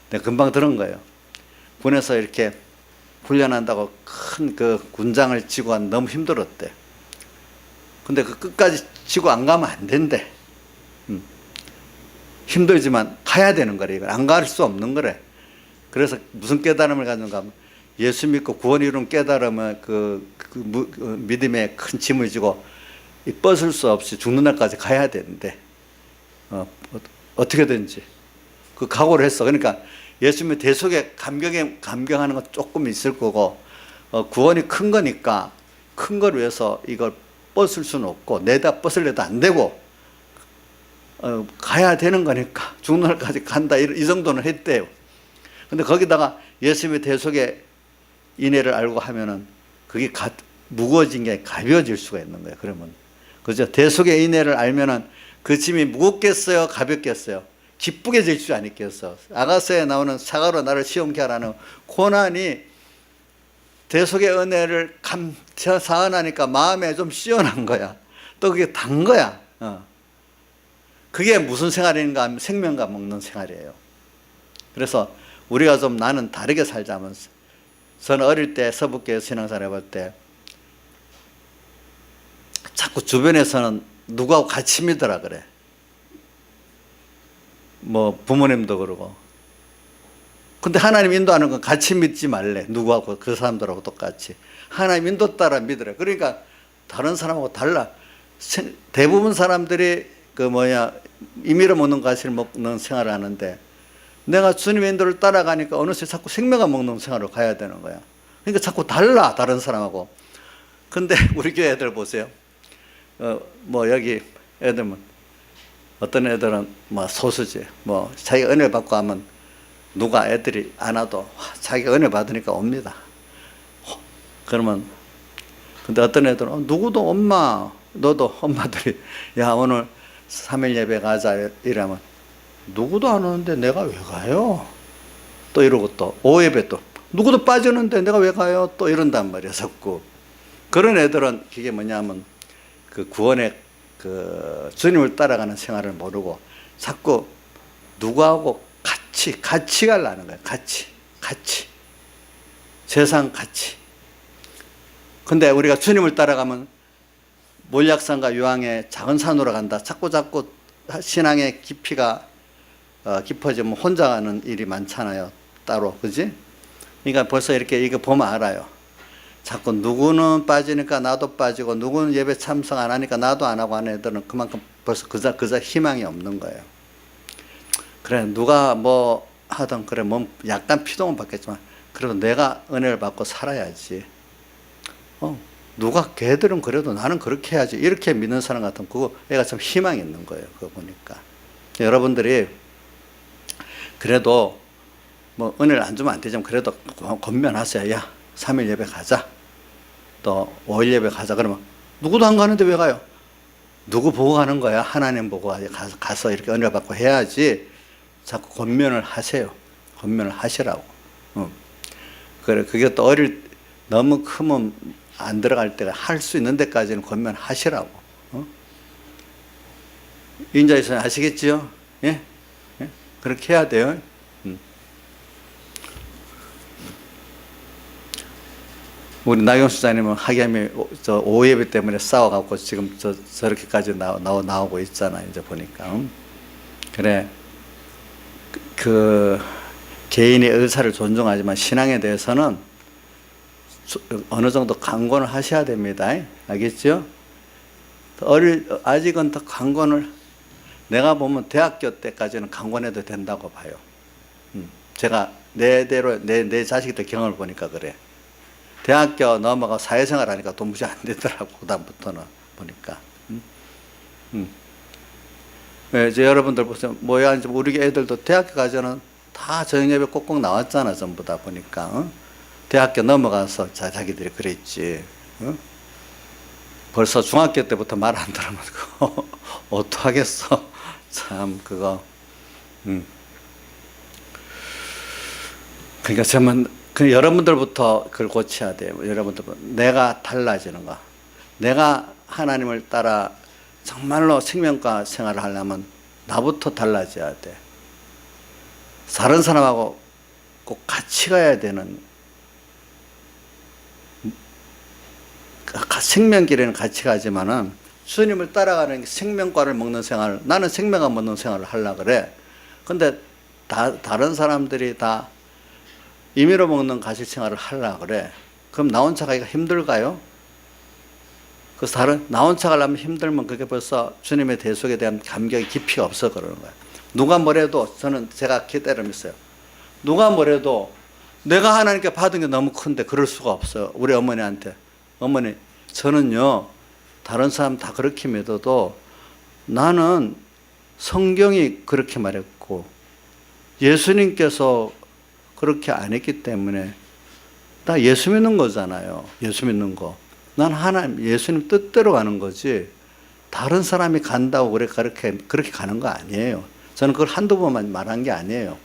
내가 금방 들은 거예요. 군에서 이렇게 훈련한다고 큰 그 군장을 지고 간 너무 힘들었대. 근데 그 끝까지 지고 안 가면 안 된대. 힘들지만 가야 되는 거래. 이걸 안 갈 수 없는 거래. 그래서 무슨 깨달음을 가졌는가 하면 예수 믿고 구원 이룬 깨달음을 믿음의 큰 짐을 지고 뻗을 수 없이 죽는 날까지 가야 되는데 어떻게든지 그 각오를 했어. 그러니까 예수님의 대속에 감격하는 건 조금 있을 거고 구원이 큰 거니까 큰 걸 위해서 이걸 뻗을 수는 없고 내다 뻗으려도 안 되고 가야 되는 거니까 죽는 날까지 간다. 이 정도는 했대요. 근데 거기다가 예수님의 대속의 인애를 알고 하면은 그게 무거워진 게 가벼워질 수가 있는 거예요. 그러면 그죠? 대속의 인애를 알면은 그 짐이 무겁겠어요? 가볍겠어요? 기쁘게 질 줄 아니겠어? 아가서에 나오는 사과로 나를 시험케 하라는 고난이 대속의 은혜를 사안하니까 마음에 좀 시원한 거야. 또 그게 단 거야. 그게 무슨 생활인가 하면 생명과 먹는 생활이에요. 그래서 우리가 좀 나는 다르게 살자면 저는 어릴 때 서북교회 신앙생활 해볼 때 자꾸 주변에서는 누구하고 같이 믿으라 그래. 부모님도 그러고. 근데 하나님 인도하는 건 같이 믿지 말래. 누구하고 그 사람들하고 똑같이. 하나님 인도 따라 믿으래. 그러니까 다른 사람하고 달라. 대부분 사람들이 임의로 먹는 과실 먹는 생활을 하는데 내가 주님의 인도를 따라가니까 어느새 자꾸 생명을 먹는 생활을 가야 되는 거야. 그러니까 자꾸 달라, 다른 사람하고. 근데 우리 교회 애들 보세요. 여기 애들은 어떤 애들은 소수지. 자기가 은혜 받고 하면 누가 애들이 안 와도 자기가 은혜 받으니까 옵니다. 그러면 근데 어떤 애들은 누구도 엄마, 너도 엄마들이 야 오늘 3일 예배 가자 이러면 누구도 안 오는데 내가 왜 가요? 또 이러고 또 5예배 또 누구도 빠지는데 내가 왜 가요? 또 이런단 말이야 자꾸. 그런 애들은 그게 뭐냐면 그 구원의 그 주님을 따라가는 생활을 모르고 자꾸 누구하고 같이 가려는 거야. 같이 세상 같이. 근데 우리가 주님을 따라가면 몰약산과 유황의 작은 산으로 간다. 자꾸 신앙의 깊이가 깊어지면 혼자 가는 일이 많잖아요. 따로, 그지? 그러니까 벌써 이렇게 이거 보면 알아요. 자꾸 누구는 빠지니까 나도 빠지고 누구는 예배 참석 안 하니까 나도 안 하고 하는 애들은 그만큼 벌써 그저 희망이 없는 거예요. 그래 누가 뭐 하든 그래 몸 약간 피동은 받겠지만 그래도 내가 은혜를 받고 살아야지. 누가 걔들은 그래도 나는 그렇게 해야지 이렇게 믿는 사람 같으면 그거 애가 참 희망이 있는 거예요. 그거 보니까 여러분들이 그래도 뭐 은혜를 안 주면 안 되지만 그래도 권면하세요. 야 3일 예배 가자, 또 5일 예배 가자. 그러면 누구도 안 가는데 왜 가요? 누구 보고 가는 거야? 하나님 보고 가서 이렇게 은혜 받고 해야지. 자꾸 권면을 하세요. 권면을 하시라고. 그래 그게 또 너무 크면 안 들어갈 때가 할 수 있는 데까지는 권면하시라고. 인자에서 아시겠지요? 예? 예? 그렇게 해야 돼요. 우리 나경수 자님은 하기야미 저 오예배 때문에 싸워갖고 지금 저렇게까지 나오고 있잖아. 이제 보니까. 그래. 그 개인의 의사를 존중하지만 신앙에 대해서는 어느 정도 강권을 하셔야 됩니다. 알겠죠? 아직은 더 강권을 내가 보면 대학교 때까지는 강권해도 된다고 봐요. 제가 내대로 내 자식들 경험을 보니까 그래. 대학교 넘어가 사회생활 하니까 도무지 안 되더라고. 그다음부터는 보니까. 이제 여러분들 보세요. 뭐야 이제 우리 애들도 대학교 가서는 다 저녁예배 꼭꼭 나왔잖아. 전부 다 보니까. 대학교 넘어가서 자기들이 그랬지. 벌써 중학교 때부터 말 안 들으면 그거 어떡하겠어. 참 그거. 그러니까 저는 여러분들부터 그걸 고쳐야 돼요. 여러분들 내가 달라지는 거. 내가 하나님을 따라 정말로 생명과 생활을 하려면 나부터 달라져야 돼. 다른 사람하고 꼭 같이 가야 되는, 생명길에는 같이 가지만은 주님을 따라가는 생명과를 먹는 생활, 나는 생명과 먹는 생활을 하려고 그래. 근데 다른 사람들이 다 임의로 먹는 가실 생활을 하려고 그래. 그럼 나 혼자 가기가 힘들까요? 그래서 나 혼자 가려면 힘들면 그게 벌써 주님의 대속에 대한 감격이 깊이가 없어 그러는 거야. 누가 뭐래도 제가 기대를 있어요. 누가 뭐래도 내가 하나님께 받은 게 너무 큰데 그럴 수가 없어요. 우리 어머니한테. 어머니, 저는요, 다른 사람 다 그렇게 믿어도 나는 성경이 그렇게 말했고 예수님께서 그렇게 안 했기 때문에 나 예수 믿는 거잖아요. 예수 믿는 거. 난 하나님, 예수님 뜻대로 가는 거지. 다른 사람이 간다고 그렇게 가는 거 아니에요. 저는 그걸 한두 번만 말한 게 아니에요.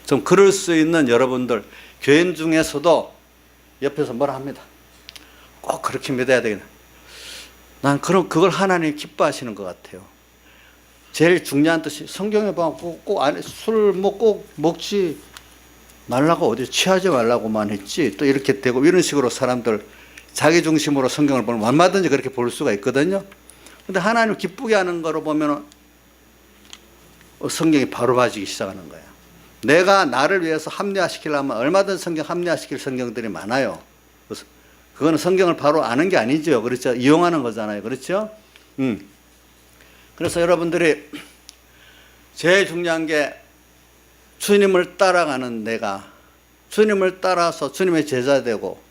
좀 그럴 수 있는 여러분들, 교인 중에서도 옆에서 뭐라 합니다. 꼭 그렇게 믿어야 되겠네. 난 그걸 하나님이 기뻐하시는 것 같아요. 제일 중요한 뜻이 성경에 보면 꼭 술 꼭 먹지 말라고 어디 취하지 말라고만 했지 또 이렇게 되고 이런 식으로 사람들 자기 중심으로 성경을 보면 얼마든지 그렇게 볼 수가 있거든요. 근데 하나님을 기쁘게 하는 거로 보면 성경이 바로 봐지기 시작하는 거야. 내가 나를 위해서 합리화시키려면 얼마든 성경 합리화시킬 성경들이 많아요. 그거는 성경을 바로 아는 게 아니죠. 그렇죠? 이용하는 거잖아요. 그렇죠? 그래서 여러분들이 제일 중요한 게 주님을 따라가는 내가, 주님을 따라서 주님의 제자 되고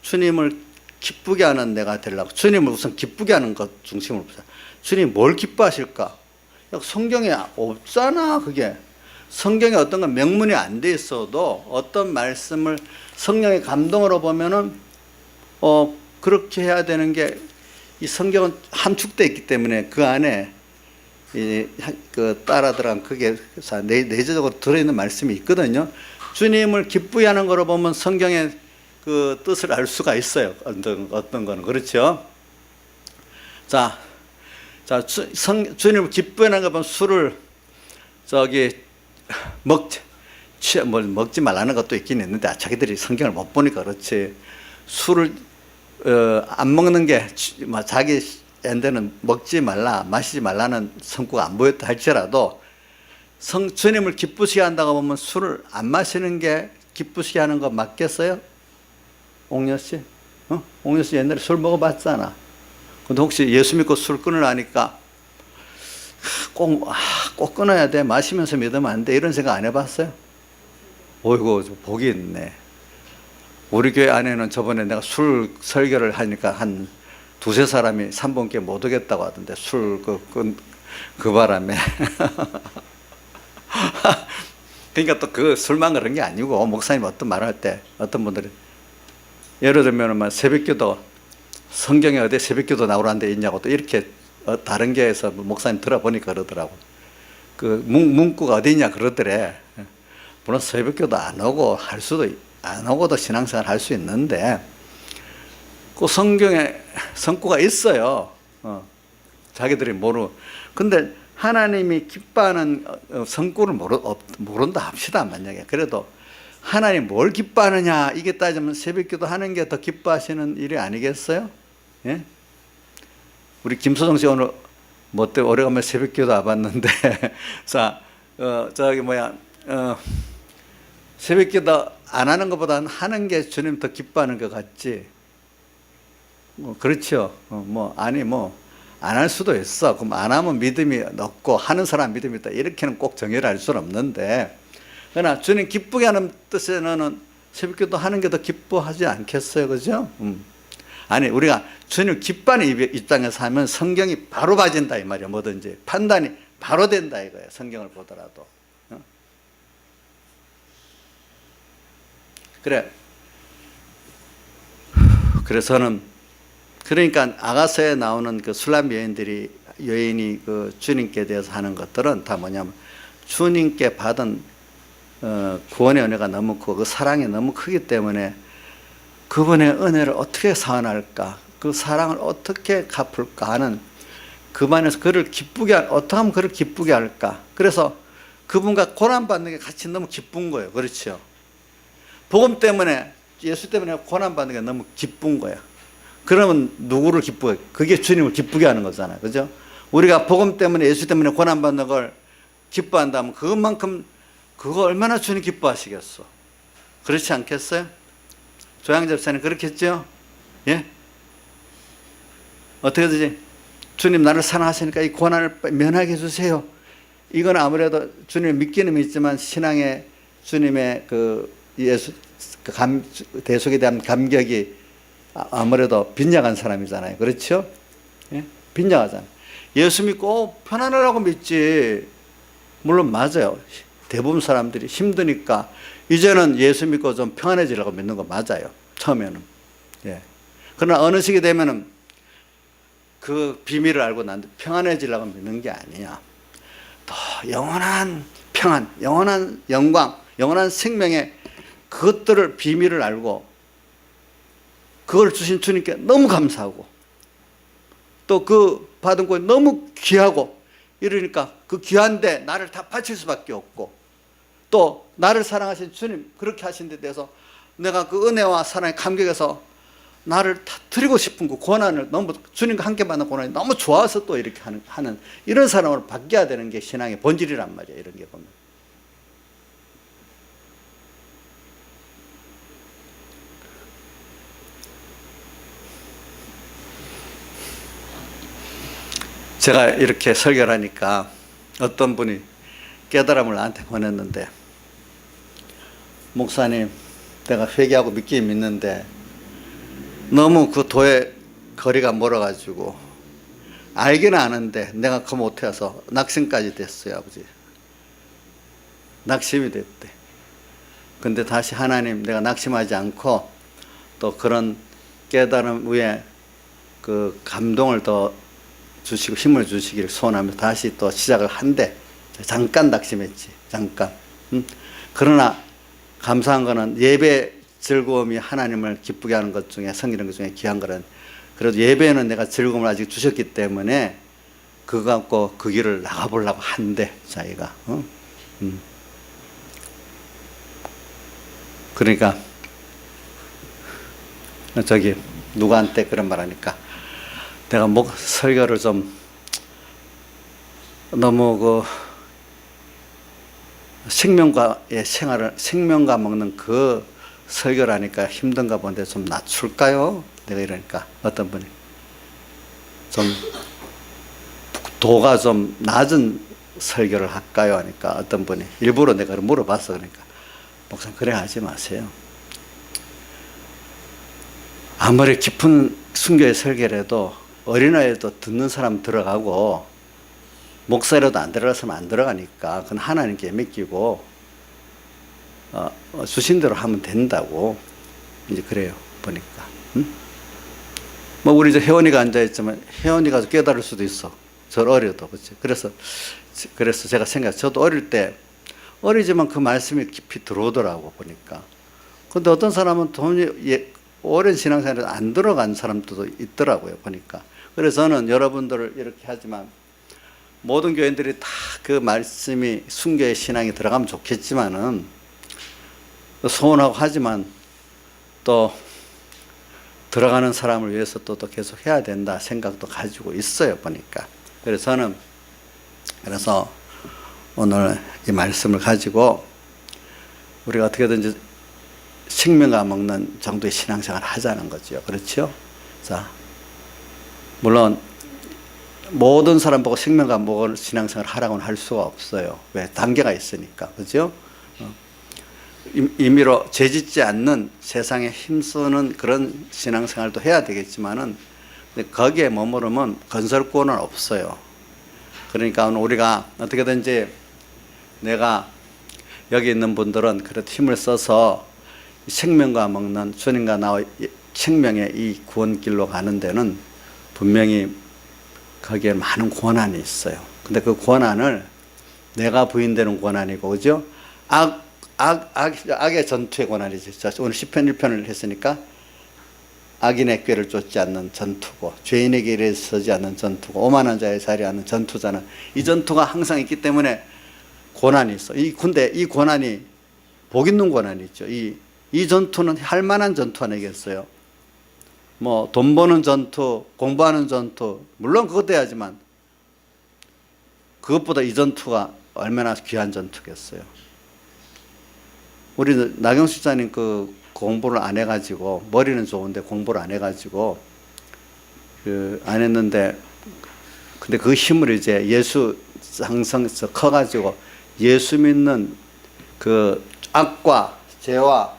주님을 기쁘게 하는 내가 되려고, 주님을 우선 기쁘게 하는 것 중심으로 보자. 주님이 뭘 기뻐하실까? 성경에 없잖아. 그게 성경에 어떤 건 명문이 안 돼 있어도 어떤 말씀을 성령의 감동으로 보면은 그렇게 해야 되는 게, 이 성경은 함축되어 있기 때문에 그 안에 그 따라 들어간 그게 내재적으로 들어있는 말씀이 있거든요. 주님을 기쁘게 하는 거로 보면 성경의 그 뜻을 알 수가 있어요. 어떤 거는. 그렇죠? 주님을 기쁘게 하는 거 보면 술을 먹지 말라는 것도 있긴 있는데, 자기들이 성경을 못 보니까 그렇지. 술을 안 먹는 게 자기 엔데는 먹지 말라, 마시지 말라는 성구가 안 보였다 할지라도 주님을 기쁘시게 한다고 보면 술을 안 마시는 게 기쁘시게 하는 거 맞겠어요? 옥녀 씨? 옥녀 씨 옛날에 술 먹어봤잖아. 근데 혹시 예수 믿고 술 끊으려니까 꼭 끊어야 돼, 마시면서 믿으면 안 돼, 이런 생각 안 해봤어요? 어이구, 복이 있네. 우리 교회 안에는 저번에 내가 술 설교를 하니까 한 두세 사람이 3번께 못 오겠다고 하던데, 그 바람에. 그러니까 또 그 술만 그런 게 아니고, 목사님 어떤 말을 할 때 어떤 분들이 예를 들면 새벽기도, 성경에 어디 새벽기도 나오라는 데 있냐고 또 이렇게 다른 교회에서 목사님 들어보니까 그러더라고. 그 문구가 어디 있냐 그러더래. 물론 새벽기도 안 오고 안 오고도 신앙생활 할 수 있는데, 그 성경에 성구가 있어요. 자기들이 근데 하나님이 기뻐하는 성구를 모른다 합시다, 만약에. 그래도 하나님 뭘 기뻐하느냐, 이게 따지면 새벽기도 하는 게 더 기뻐하시는 일이 아니겠어요? 예? 우리 김소정 씨 오늘 오래간만에 새벽기도 와봤는데, 새벽기도 안 하는 것보다는 하는 게 주님 더 기뻐하는 것 같지? 그렇죠. 안 할 수도 있어. 그럼 안 하면 믿음이 없고 하는 사람 믿음이 있다, 이렇게는 꼭 정의를 할 수는 없는데, 그러나 주님 기쁘게 하는 뜻에는 새벽기도 하는 게 더 기뻐하지 않겠어요? 그죠? 아니, 우리가 주님 기뻐하는 입장에서 하면 성경이 바로 봐진다 이 말이야. 뭐든지 판단이 바로 된다 이거예요. 성경을 보더라도. 그래서는, 그러니까 아가서에 나오는 그 술람 여인이 그 주님께 대해서 하는 것들은 다 뭐냐면, 주님께 받은 구원의 은혜가 너무 크고 그 사랑이 너무 크기 때문에 그분의 은혜를 어떻게 사안할까, 그 사랑을 어떻게 갚을까 하는, 그만해서 어떻게 하면 그를 기쁘게 할까. 그래서 그분과 고난받는 게 같이 너무 기쁜 거예요. 그렇죠? 복음 때문에, 예수 때문에 고난받는 게 너무 기쁜 거야. 그러면 누구를 기쁘게, 그게 주님을 기쁘게 하는 거잖아요. 그죠? 우리가 복음 때문에, 예수 때문에 고난받는 걸 기뻐한다면 그거 얼마나 주님 기뻐하시겠어. 그렇지 않겠어요? 조양 집사님 그렇겠죠? 예? 어떻게 되지? 주님 나를 사랑하시니까 이 고난을 면하게 해주세요. 이건 아무래도 주님을 믿기는 믿지만 신앙의 주님의 예수 대속에 대한 감격이 아무래도 빈약한 사람이잖아요. 그렇죠? 예? 빈약하잖아요. 예수 믿고 편안하라고 믿지. 물론 맞아요. 대부분 사람들이 힘드니까 이제는 예수 믿고 좀 평안해지려고 믿는 거 맞아요. 처음에는. 예. 그러나 어느 시기 되면은 그 비밀을 알고 난 뒤에 평안해지려고 믿는 게 아니야. 더 영원한 평안, 영원한 영광, 영원한 생명의 그것들을, 비밀을 알고 그걸 주신 주님께 너무 감사하고, 또 그 받은 거 너무 귀하고, 이러니까 그 귀한데 나를 다 바칠 수밖에 없고, 또 나를 사랑하신 주님 그렇게 하신 데 대해서 내가 그 은혜와 사랑에 감격해서 나를 다 드리고 싶은 그 고난을, 너무 주님과 함께 받는 고난이 너무 좋아서 또 이렇게 하는 이런 사람으로 바뀌어야 되는 게 신앙의 본질이란 말이에요. 이런 게 보면. 제가 이렇게 설교를 하니까 어떤 분이 깨달음을 나한테 보냈는데, 목사님, 내가 회개하고 믿긴 믿는데 너무 그 도에 거리가 멀어가지고 알기는 아는데 내가 그 못해서 낙심까지 됐어요, 아버지. 낙심이 됐대. 근데 다시 하나님, 내가 낙심하지 않고 또 그런 깨달음 위에 그 감동을 더 주시고 힘을 주시기를 소원하면서 다시 또 시작을 한대. 잠깐 낙심했지, 잠깐. 그러나 감사한 거는 예배 즐거움이 하나님을 기쁘게 하는 것 중에, 섬기는 것 중에 귀한 거는, 그래도 예배에는 내가 즐거움을 아직 주셨기 때문에 그거 갖고 그 길을 나가보려고 한대, 자기가. 그러니까 저기 누구한테 그런 말 하니까 내가 설교를 좀 너무 그 생명과 먹는 그 설교를 하니까 힘든가 본데 좀 낮출까요? 내가 이러니까 어떤 분이 좀 도가 좀 낮은 설교를 할까요? 하니까 어떤 분이 일부러 내가 물어봤어. 그러니까 목사님, 그래 하지 마세요. 아무리 깊은 순교의 설교를 해도 어린아이도 듣는 사람 들어가고 목사라도 안 들어가서는 안 들어가니까 그건 하나님께 맡기고 주신 대로 하면 된다고 이제 그래요, 보니까. 뭐 우리 이제 혜원이가 앉아있지만 혜원이가 깨달을 수도 있어, 저 어려도. 그렇지? 그래서 제가 저도 어릴 때 어리지만 그 말씀이 깊이 들어오더라고, 보니까. 근데 어떤 사람은 오랜 신앙생활에 안 들어간 사람들도 있더라고요, 보니까. 그래서 저는 여러분들을 이렇게 하지만 모든 교인들이 다 그 말씀이 순교의 신앙이 들어가면 좋겠지만은, 소원하고 하지만 또 들어가는 사람을 위해서 또 계속 해야 된다 생각도 가지고 있어요, 보니까. 그래서 저는 오늘 이 말씀을 가지고 우리가 어떻게든지 생명과 먹는 정도의 신앙생활을 하자는 거죠. 그렇죠? 자, 물론 모든 사람 보고 생명과 먹을 신앙생활을 하라고는 할 수가 없어요. 왜? 단계가 있으니까. 그죠? 임의로 죄짓지 않는 세상에 힘쓰는 그런 신앙생활도 해야 되겠지만은 거기에 머무르면 건설권은 없어요. 그러니까 우리가 어떻게든지 내가 여기 있는 분들은 그래도 힘을 써서 생명과 먹는 주님과 나와 생명의 이 구원길로 가는 데는 분명히 거기에 많은 고난이 있어요. 근데 그 고난을 내가 부인되는 고난이고, 그죠? 악의 전투의 고난이죠. 오늘 시편 1편을 했으니까 악인의 꾀를 쫓지 않는 전투고, 죄인의 길에 서지 않는 전투고, 오만한 자의 자리에 앉는 전투잖아. 이 전투가 항상 있기 때문에 고난이 있어. 근데 이 고난이 복 있는 고난이 있죠. 이 전투는 할 만한 전투 아니겠어요? 뭐 돈 버는 전투, 공부하는 전투, 물론 그것도 해야지만 그것보다 이 전투가 얼마나 귀한 전투겠어요. 우리 나경수 집사님 그 공부를 안 해가지고, 머리는 좋은데 공부를 안 해가지고 안 했는데, 근데 그 힘을 이제 예수 상성에서 커가지고 예수 믿는 그 악과 죄와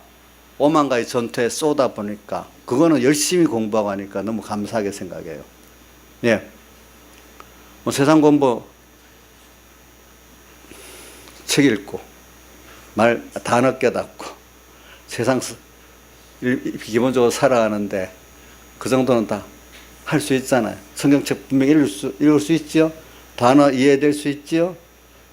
오만가의 전투에 쏟아 보니까, 그거는 열심히 공부하고 하니까 너무 감사하게 생각해요. 예. 뭐 세상 공부, 책 읽고, 단어 깨닫고, 세상 기본적으로 살아가는데 그 정도는 다 할 수 있잖아요. 성경책 분명히 읽을 수 있지요. 단어 이해될 수 있지요.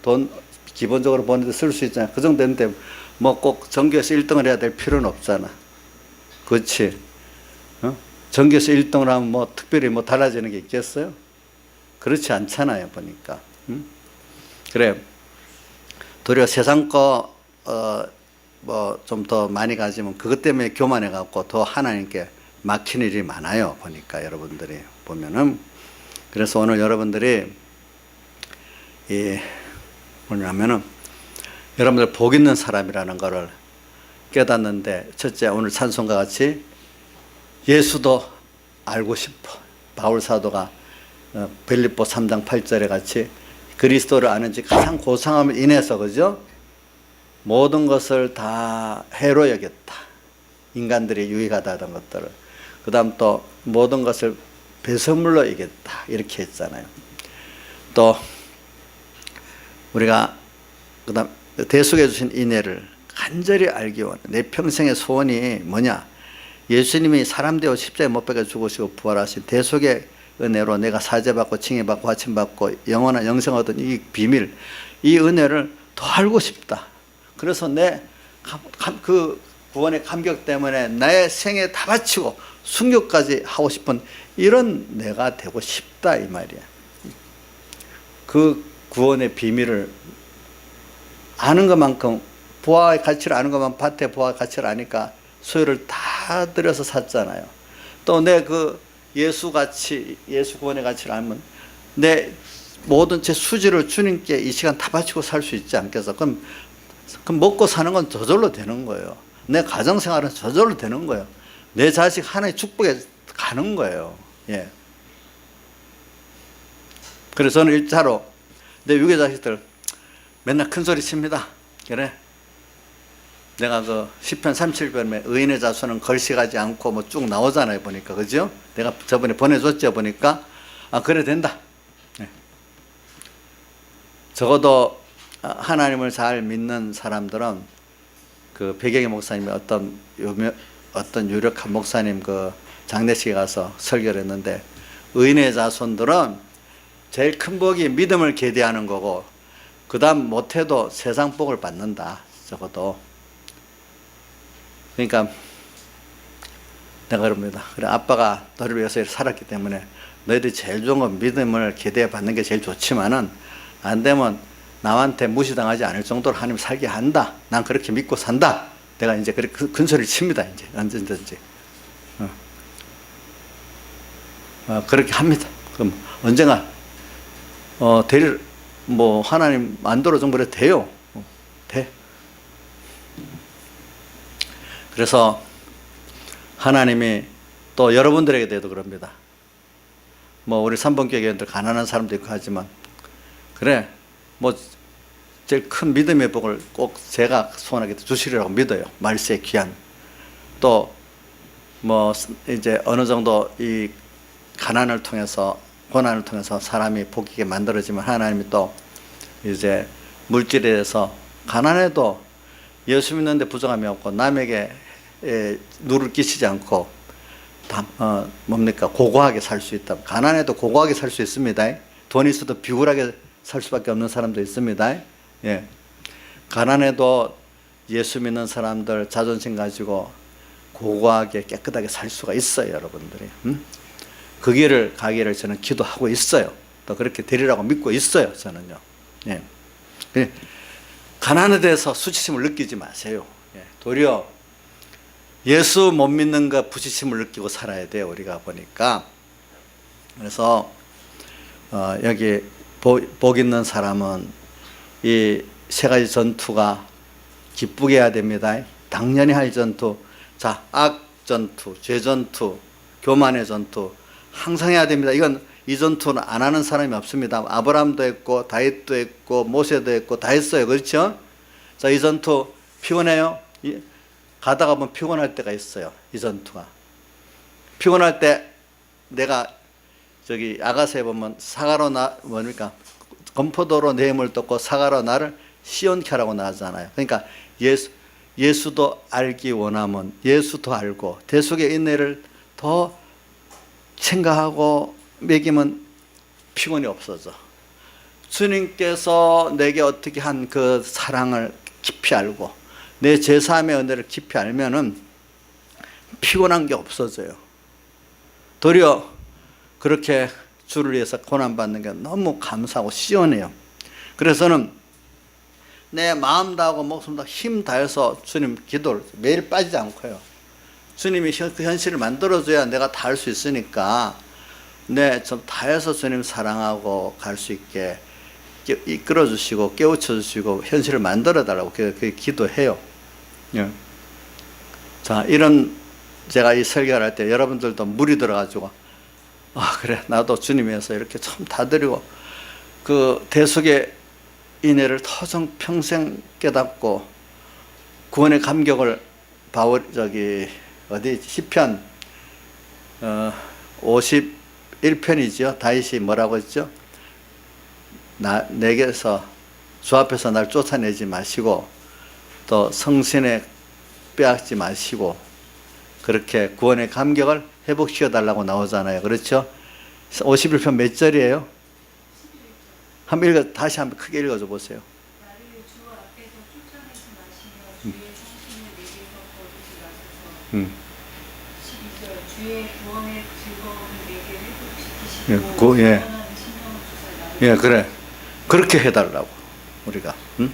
돈 기본적으로 버는데 쓸 수 있잖아요. 그 정도 되는데 뭐 꼭 전교에서 1등을 해야 될 필요는 없잖아. 그렇지? 전교에서 1등을 하면 뭐 특별히 뭐 달라지는 게 있겠어요? 그렇지 않잖아요, 보니까. 그래. 도리어 세상 거 뭐 좀 더 많이 가지면 그것 때문에 교만해 갖고 더 하나님께 막히는 일이 많아요, 보니까. 여러분들이 보면은. 그래서 오늘 여러분들이 뭐냐면은 여러분들 복 있는 사람이라는 것을 깨닫는데, 첫째, 오늘 찬송과 같이 예수도 알고 싶어. 바울 사도가 빌립보 3장 8절에 같이 그리스도를 아는 지 가장 고상함을 인해서 그죠? 모든 것을 다 해로 여겼다. 인간들이 유익하다 하던 것들을. 그 다음 또 모든 것을 배설물로 이겼다. 이렇게 했잖아요. 또 우리가 그 다음 대속해 주신 인애를 간절히 알기 원해. 내 평생의 소원이 뭐냐? 예수님이 사람 되어 십자가에 못 박혀 죽으시고 부활하신 대속의 은혜로 내가 사죄받고 칭의받고 화침받고 영원한 영생 얻은 이 비밀, 이 은혜를 더 알고 싶다. 그래서 내 그 구원의 감격 때문에 나의 생애 다 바치고 순교까지 하고 싶은 이런 내가 되고 싶다 이 말이야. 그 구원의 비밀을 아는 것만큼 부활의 가치를 아는 것만 밭에 부활의 가치를 아니까 소유를 다 들여서 샀잖아요. 또 내 그 예수 가치, 예수 구원의 가치를 알면 내 모든 제 수지를 주님께 이 시간 다 바치고 살 수 있지 않겠어? 그럼 먹고 사는 건 저절로 되는 거예요. 내 가정생활은 저절로 되는 거예요. 내 자식 하나의 축복에 가는 거예요. 예. 그래서 저는 일차로 내 유괴 자식들 맨날 큰 소리 칩니다. 그래. 내가 그 시편 37편에 의인의 자손은 걸식하지 않고 뭐 쭉 나오잖아요. 보니까. 그죠? 내가 저번에 보내줬죠. 보니까. 아, 그래 된다. 네. 적어도 하나님을 잘 믿는 사람들은 그 배경의 목사님이 어떤 유력한 목사님 그 장례식에 가서 설교를 했는데 의인의 자손들은 제일 큰 복이 믿음을 계대하는 거고 그 다음 못해도 세상 복을 받는다. 적어도. 그러니까 내가 그럽니다. 그래 아빠가 너를 위해서 살았기 때문에 너희들이 제일 좋은 건 믿음을 계대해 받는 게 제일 좋지만은 안 되면 남한테 무시당하지 않을 정도로 하나님 살게 한다. 난 그렇게 믿고 산다. 내가 이제 그렇게 큰 소리를 칩니다. 이제 언제든지. 그렇게 합니다. 그럼 언젠가 뭐 하나님 만들어 준 거래 돼요. 돼. 그래서 하나님이 또 여러분들에게도 그럽니다. 뭐 우리 삼봉교회 교인들 가난한 사람도 있고 하지만 그래 뭐 제일 큰 믿음의 복을 꼭 제가 소원하게 주시리라고 믿어요. 말세 귀한. 또 뭐 이제 어느 정도 이 가난을 통해서 고난을 통해서 사람이 복이게 만들어지면 하나님이 또 이제 물질에 대해서 가난해도 예수 믿는데 부정함이 없고 남에게 누를 끼치지 않고 뭡니까 고고하게 살 수 있다. 가난해도 고고하게 살 수 있습니다. 돈 있어도 비굴하게 살 수밖에 없는 사람도 있습니다. 예. 가난해도 예수 믿는 사람들 자존심 가지고 고고하게 깨끗하게 살 수가 있어요, 여러분들이. 그 길을 가기를 저는 기도하고 있어요. 또 그렇게 되리라고 믿고 있어요, 저는요. 예. 가난에 대해서 수치심을 느끼지 마세요. 예. 도리어 예수 못 믿는 거 부치심을 느끼고 살아야 돼요, 우리가 보니까. 그래서 여기 복 있는 사람은 이 세 가지 전투가 기쁘게 해야 됩니다. 당연히 할 전투. 자, 악 전투, 죄 전투, 교만의 전투 항상 해야 됩니다. 이건 이 전투는 안 하는 사람이 없습니다. 아브라함도 했고 다윗도 했고 모세도 했고 다 했어요. 그렇죠? 자, 이 전투 피곤해요? 가다가 보면 피곤할 때가 있어요. 이 전투가. 피곤할 때 내가 저기 아가서에 보면 사가로 뭡니까? 검포도로 내 힘을 떴고 사가로 나를 시온케 하라고 나하잖아요. 그러니까 예수도 알기 원하면 예수도 알고 대속의 인내를 더 생각하고 먹이면 피곤이 없어져. 주님께서 내게 어떻게 한 그 사랑을 깊이 알고 내 제사함의 은혜를 깊이 알면은 피곤한 게 없어져요. 도리어 그렇게 주를 위해서 고난받는 게 너무 감사하고 시원해요. 그래서는 내 마음 다하고 목숨 다하고 힘 다해서 주님 기도를 매일 빠지지 않고요. 주님이 그 현실을 만들어줘야 내가 다 할 수 있으니까 좀 다해서 주님 사랑하고 갈 수 있게 이끌어 주시고 깨우쳐 주시고 현실을 만들어 달라고 그렇게 기도해요. 예. 자, 이런 제가 이 설교를 할 때 여러분들도 물이 들어가지고 아, 그래. 나도 주님 위해서 이렇게 참 다 드리고, 그 대속의 인애를 터정 평생 깨닫고, 구원의 감격을 어디, 시편, 51편이죠. 다윗이 뭐라고 했죠? 내게서, 주 앞에서 날 쫓아내지 마시고, 또 성신에 빼앗지 마시고, 그렇게 구원의 감격을 회복시켜 달라고 나오잖아요. 그렇죠? 51편 몇 절이에요? 다시 한번 크게 읽어줘 보세요. 나를 주 앞에서 쫓아내지 마시며 주의 성신을 내게서 거두지 마소서. 12절 주의 구원의 즐거움을 내게 회복시키시고 예. 영원한 신령을 주사 나를 예, 그래. 그렇게 해달라고, 우리가. 응?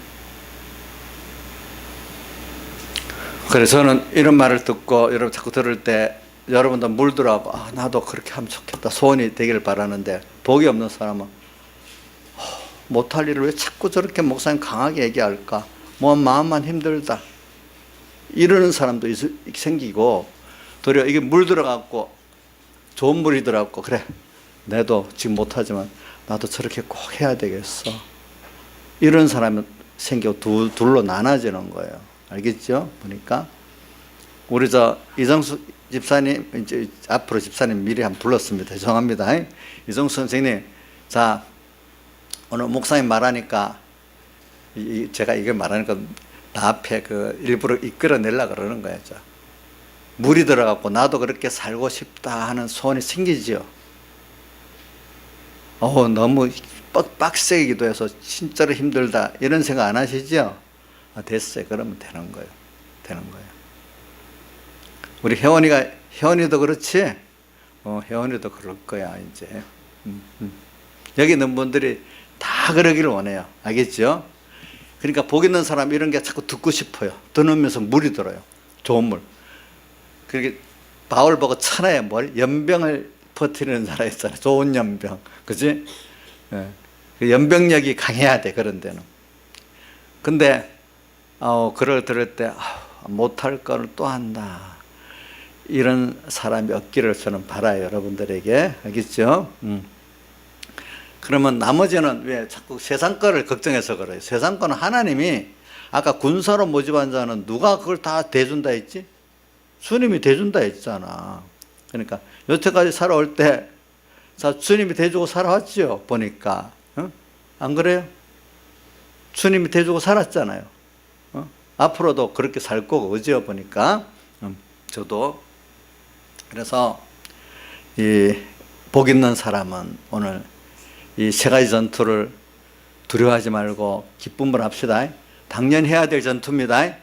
그래서 저는 이런 말을 듣고 여러분 자꾸 들을 때 여러분도 물들어가고, 아, 나도 그렇게 하면 좋겠다. 소원이 되기를 바라는데, 복이 없는 사람은 못할 일을 왜 자꾸 저렇게 목사님 강하게 얘기할까? 뭐 마음만 힘들다. 이러는 사람도 생기고, 도리어 이게 물들어갖고 좋은 물이 들어갖고, 그래, 내도 지금 못하지만 나도 저렇게 꼭 해야 되겠어. 이런 사람은 생기고 둘로 나눠지는 거예요. 알겠죠? 보니까 우리 이정수 집사님, 이제 앞으로 집사님 미리 한번 불렀습니다. 죄송합니다. 이정수 선생님, 자, 오늘 목사님 말하니까 제가 이걸 말하니까 나 앞에 일부러 이끌어내려고 그러는 거예요. 물이 들어가고 나도 그렇게 살고 싶다 하는 소원이 생기지요. 너무 빡세게 기도해서 진짜로 힘들다 이런 생각 안 하시죠? 됐어요. 그러면 되는 거예요. 우리 혜원이도 그렇지? 혜원이도 그럴 거야, 이제. 여기 있는 분들이 다 그러기를 원해요. 알겠죠? 그러니까 복 있는 사람 이런 게 자꾸 듣고 싶어요. 들으면서 물이 들어요. 좋은 물. 그렇게 바울 보고 천하의 연병을 퍼뜨리는 사람 있잖아요. 좋은 연병. 그지? 예. 그 연병력이 강해야 돼, 그런 데는. 근데, 그걸 들을 때, 못할 거를 또 한다. 이런 사람이 없기를 저는 바라요, 여러분들에게. 알겠죠? 그러면 나머지는 왜 자꾸 세상 거를 걱정해서 그래요? 세상 거는 하나님이 아까 군사로 모집한 자는 누가 그걸 다 대준다 했지? 주님이 대준다 했잖아. 그러니까 여태까지 살아올 때 주님이 대주고 살아왔죠. 보니까. 안 그래요? 주님이 대주고 살았잖아요. 앞으로도 그렇게 살 거고, 그죠? 보니까. 저도. 그래서 복 있는 사람은 오늘 이 세 가지 전투를 두려워하지 말고 기쁨을 합시다. 당연히 해야 될 전투입니다.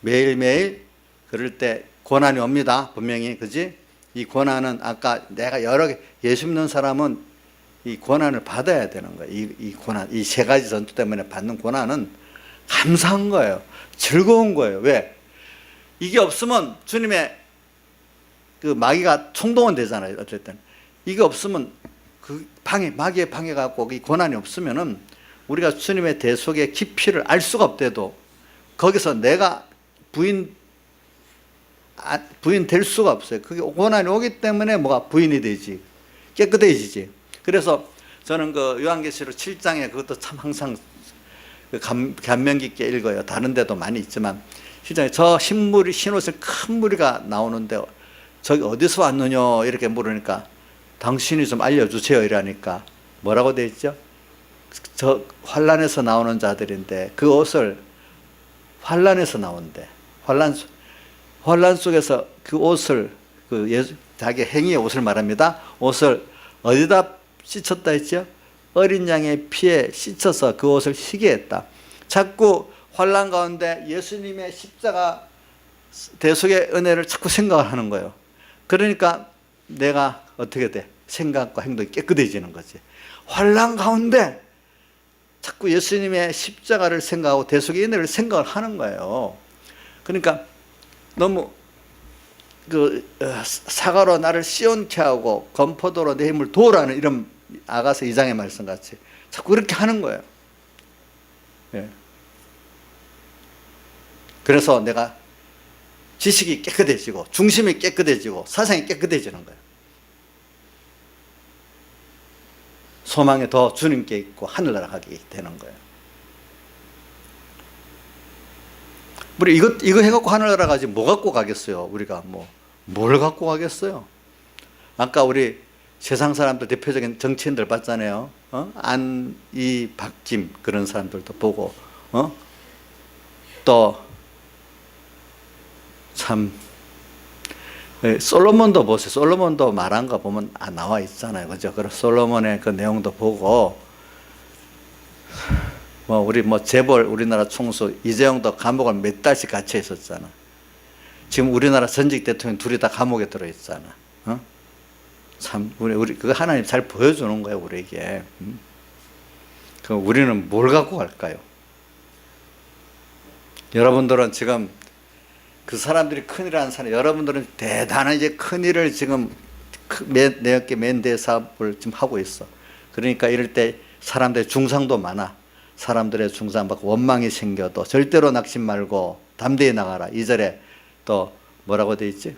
매일매일 그럴 때 고난이 옵니다. 분명히. 그지? 이 고난은 아까 내가 여러 개, 예수 믿는 사람은 이 고난을 받아야 되는 거예요. 이 고난, 이 세 가지 전투 때문에 받는 고난은 감사한 거예요. 즐거운 거예요. 왜? 이게 없으면 주님의 마귀가 총동원 되잖아요. 어쨌든. 이게 없으면 마귀의 방해가 갖고 이 고난이 없으면은 우리가 주님의 대속의 깊이를 알 수가 없대도 거기서 내가 부인 될 수가 없어요. 그게 고난이 오기 때문에 부인이 되지. 깨끗해지지. 그래서 저는 요한계시록 7장에 그것도 참 항상 감명 깊게 읽어요. 다른 데도 많이 있지만 7장에 저 흰옷을 큰 무리가 나오는데 저기 어디서 왔느냐 이렇게 물으니까 당신이 좀 알려주세요 이러니까 뭐라고 돼 있죠? 저 환란에서 나오는 자들인데 그 옷을 환란에서 나온대. 환란 속에서 그 옷을 자기 행위의 옷을 말합니다. 옷을 어디다 씻었다 했죠? 어린 양의 피에 씻어서 그 옷을 희게 했다. 자꾸 환란 가운데 예수님의 십자가 대속의 은혜를 자꾸 생각을 하는 거예요. 그러니까 내가 어떻게 돼? 생각과 행동이 깨끗해지는 거지. 환란 가운데 자꾸 예수님의 십자가를 생각하고 대속의 은혜를 생각을 하는 거예요. 그러니까 너무 사과로 나를 시원케 하고 건포도로 내 힘을 도우라는 이런 아가서 2장의 말씀 같이 자꾸 그렇게 하는 거예요. 예. 그래서 내가 지식이 깨끗해지고 중심이 깨끗해지고 사상이 깨끗해지는 거예요. 소망이 더 주님께 있고 하늘나라 가게 되는 거예요. 우리 이거 해갖고 하늘나라 가지 뭐 갖고 가겠어요? 우리가 뭘 갖고 가겠어요? 아까 우리 세상 사람들 대표적인 정치인들 봤잖아요. 이 박김 그런 사람들도 보고 또 참 솔로몬도 보세요. 솔로몬도 말한 거 보면 나와 있잖아요. 그죠? 그래서 솔로몬의 그 내용도 보고 우리 재벌 우리나라 총수 이재용도 감옥을 몇 달씩 갇혀 있었잖아. 지금 우리나라 전직 대통령 둘이 다 감옥에 들어 있잖아. 참 우리 그거 하나님 잘 보여주는 거예요 우리에게. 그럼 우리는 뭘 갖고 갈까요? 여러분들은 지금 그 사람들이 큰일을 하는 사람, 여러분들은 대단한 이제 큰일을 지금 내역계 맨대 사업을 지금 하고 있어. 그러니까 이럴 때 사람들의 중상도 많아. 사람들의 중상 받고 원망이 생겨도 절대로 낙심 말고 담대히 나가라. 2절에 또 뭐라고 돼 있지?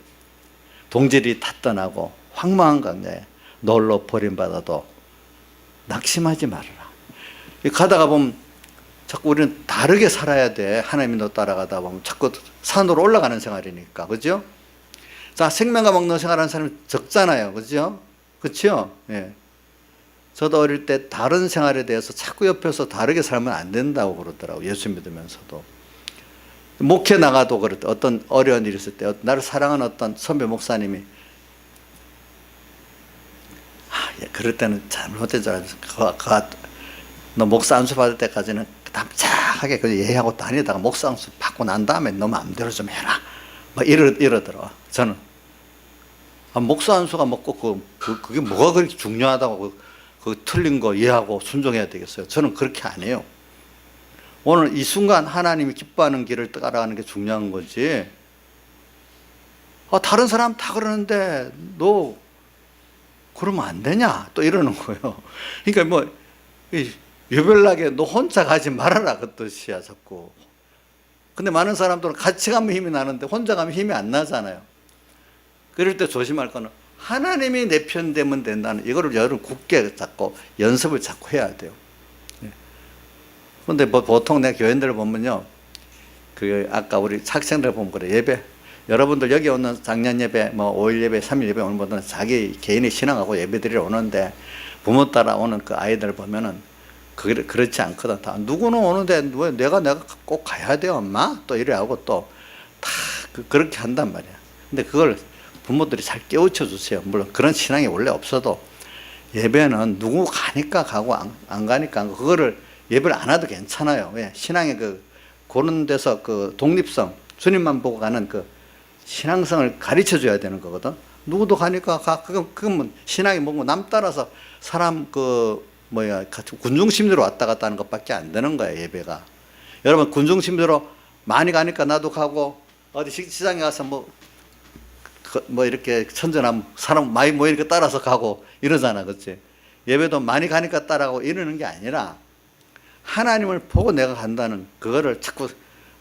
동질이 다 떠나고 황망한 강야에 널로 버림받아도 낙심하지 말아라. 가다가 보면 자꾸 우리는 다르게 살아야 돼. 하나님도 따라가다 보면 자꾸 산으로 올라가는 생활이니까. 그죠? 자, 생명과 먹는 생활하는 사람이 적잖아요. 그죠? 그쵸? 예. 저도 어릴 때 다른 생활에 대해서 자꾸 옆에서 다르게 살면 안 된다고 그러더라고요. 예수 믿으면서도. 목회 나가도 그럴 때 어떤 어려운 일이 있을 때 나를 사랑하는 어떤 선배 목사님이 그럴 때는 잘못된 줄 알았어. 너 목사 안수 받을 때까지는 담짝하게 그 예하고 다니다가 목사 안수 받고 난 다음에 너 마음대로 좀 해라. 이러더라고. 저는 목사 안수가 그게 뭐가 그렇게 중요하다고 그 틀린 거 이해하고 순종해야 되겠어요. 저는 그렇게 안 해요. 오늘 이 순간 하나님이 기뻐하는 길을 따라가는 게 중요한 거지. 다른 사람 다 그러는데 너 그러면 안 되냐? 또 이러는 거예요. 그러니까 유별나게 너 혼자 가지 말아라 그 뜻이야 자꾸. 근데 많은 사람들은 같이 가면 힘이 나는데 혼자 가면 힘이 안 나잖아요. 그럴 때 조심할 거는 하나님이 내 편 되면 된다는 이거를 여러분 굳게 잡고 연습을 자꾸 해야 돼요. 그런데 보통 내 교인들 보면요, 아까 우리 학생들 보면 그래. 예배 여러분들 여기 오는 작년 예배 5일 예배 3일 예배 오는 분들은 자기 개인의 신앙하고 예배 드리러 오는데 부모 따라 오는 그 아이들 보면은 그렇지 않거든. 다 누구는 오는데 왜 내가 꼭 가야 돼 엄마? 또 이래 하고 또 다 그렇게 한단 말이야. 근데 그걸 부모들이 잘 깨우쳐 주세요. 물론 그런 신앙이 원래 없어도 예배는 누구 가니까 가고 안 가니까 안 가고 그거를 예배를 안 해도 괜찮아요. 왜? 신앙의 그런 데서 그 독립성, 주님만 보고 가는 그 신앙성을 가르쳐 줘야 되는 거거든. 누구도 가니까 가. 그건 신앙이 뭐고 남 따라서 사람 군중심리로 왔다 갔다 하는 것밖에 안 되는 거예요, 예배가. 여러분, 군중심리로 많이 가니까 나도 가고, 어디 시장에 가서 이렇게 천전하면 사람 많이 모이니까 따라서 가고 이러잖아, 그치? 예배도 많이 가니까 따라가고 이러는 게 아니라 하나님을 보고 내가 간다는 그거를 자꾸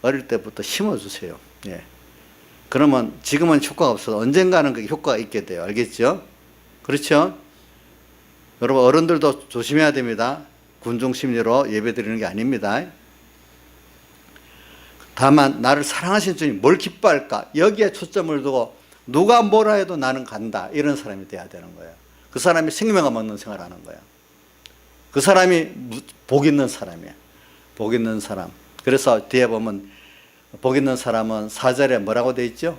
어릴 때부터 심어주세요. 예. 그러면 지금은 효과가 없어도 언젠가는 그게 효과가 있게 돼요. 알겠죠? 그렇죠? 여러분, 어른들도 조심해야 됩니다. 군중심리로 예배 드리는 게 아닙니다. 다만 나를 사랑하신 주님 뭘 기뻐할까? 여기에 초점을 두고 누가 뭐라 해도 나는 간다. 이런 사람이 돼야 되는 거예요. 그 사람이 생명을 먹는 생활을 하는 거예요. 그 사람이 복 있는 사람이에요. 복 있는 사람. 그래서 뒤에 보면 복 있는 사람은 4절에 뭐라고 되어 있죠?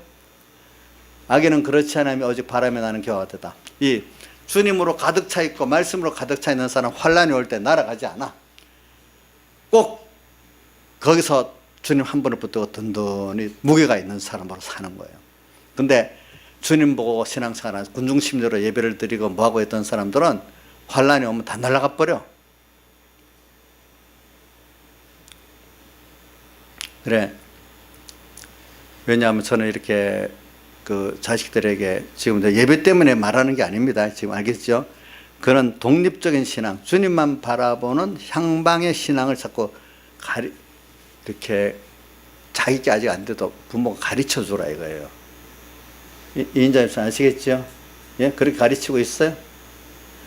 악인은 그렇지 않으면 오직 바람에 나는 겨와 같다. 이 주님으로 가득 차 있고 말씀으로 가득 차 있는 사람 환란이 올 때 날아가지 않아. 꼭 거기서 주님 한 분을 붙들고 든든히 무게가 있는 사람으로 사는 거예요. 근데 주님 보고 신앙생활하는 군중심리로 예배를 드리고 뭐하고 했던 사람들은 환란이 오면 다 날아가 버려. 그래. 왜냐하면 저는 이렇게 그 자식들에게 지금 예배 때문에 말하는 게 아닙니다. 지금 알겠죠? 그런 독립적인 신앙, 주님만 바라보는 향방의 신앙을 자꾸 이렇게 자기께 아직 안 돼도 부모가 가르쳐 주라 이거예요. 이인자님 아시겠죠? 예? 그렇게 가르치고 있어요?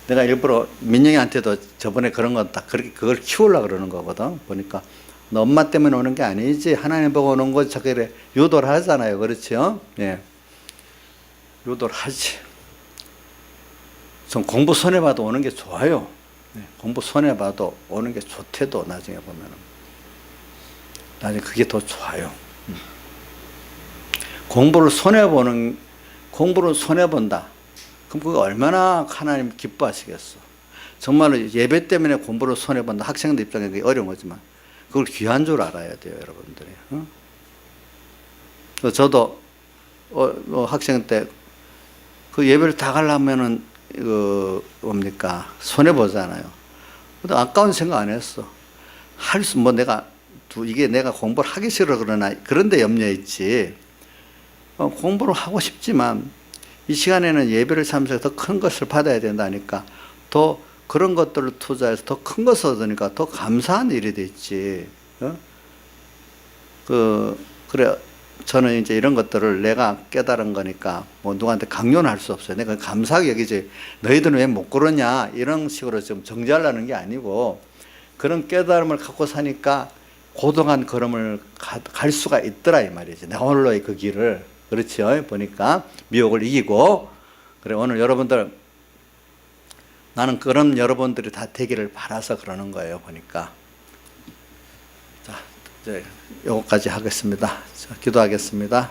내가 일부러 민영이한테도 저번에 그런 건 다 그렇게 그걸 키우려고 그러는 거거든. 보니까 너 엄마 때문에 오는 게 아니지. 하나님 보고 오는 거 자꾸 이래 유도를 하잖아요. 그렇죠? 예. 유도를 하지. 전 공부 손해봐도 오는 게 좋아요. 네. 공부 손해봐도 오는 게 좋대도 나중에 보면은. 나중에 그게 더 좋아요. 공부를 손해본다. 그럼 그거 얼마나 하나님 기뻐하시겠어. 정말로 예배 때문에 공부를 손해본다. 학생들 입장에 그게 어려운 거지만 그걸 귀한 줄 알아야 돼요, 여러분들이. 저도 학생 때 그 예배를 다 가려면은 뭡니까 손해보잖아요. 근데 아까운 생각 안 했어. 이게 내가 공부를 하기 싫어 그러나 그런데 염려했지. 공부를 하고 싶지만 이 시간에는 예배를 참석해서 더 큰 것을 받아야 된다니까 더 그런 것들을 투자해서 더 큰 것을 얻으니까 더 감사한 일이 됐지. 그래 저는 이제 이런 것들을 내가 깨달은 거니까 뭐 누구한테 강요는 할 수 없어요. 내가 감사하게 여기지. 너희들은 왜 못 그러냐 이런 식으로 좀 정죄하려는 게 아니고 그런 깨달음을 갖고 사니까 고동한 걸음을 갈 수가 있더라 이 말이지. 내 홀로의 그 길을. 그렇죠. 보니까 미혹을 이기고. 그래 오늘 여러분들 나는 그런 여러분들이 다 되기를 바라서 그러는 거예요. 보니까. 자 이제 요거까지 하겠습니다. 자, 기도하겠습니다.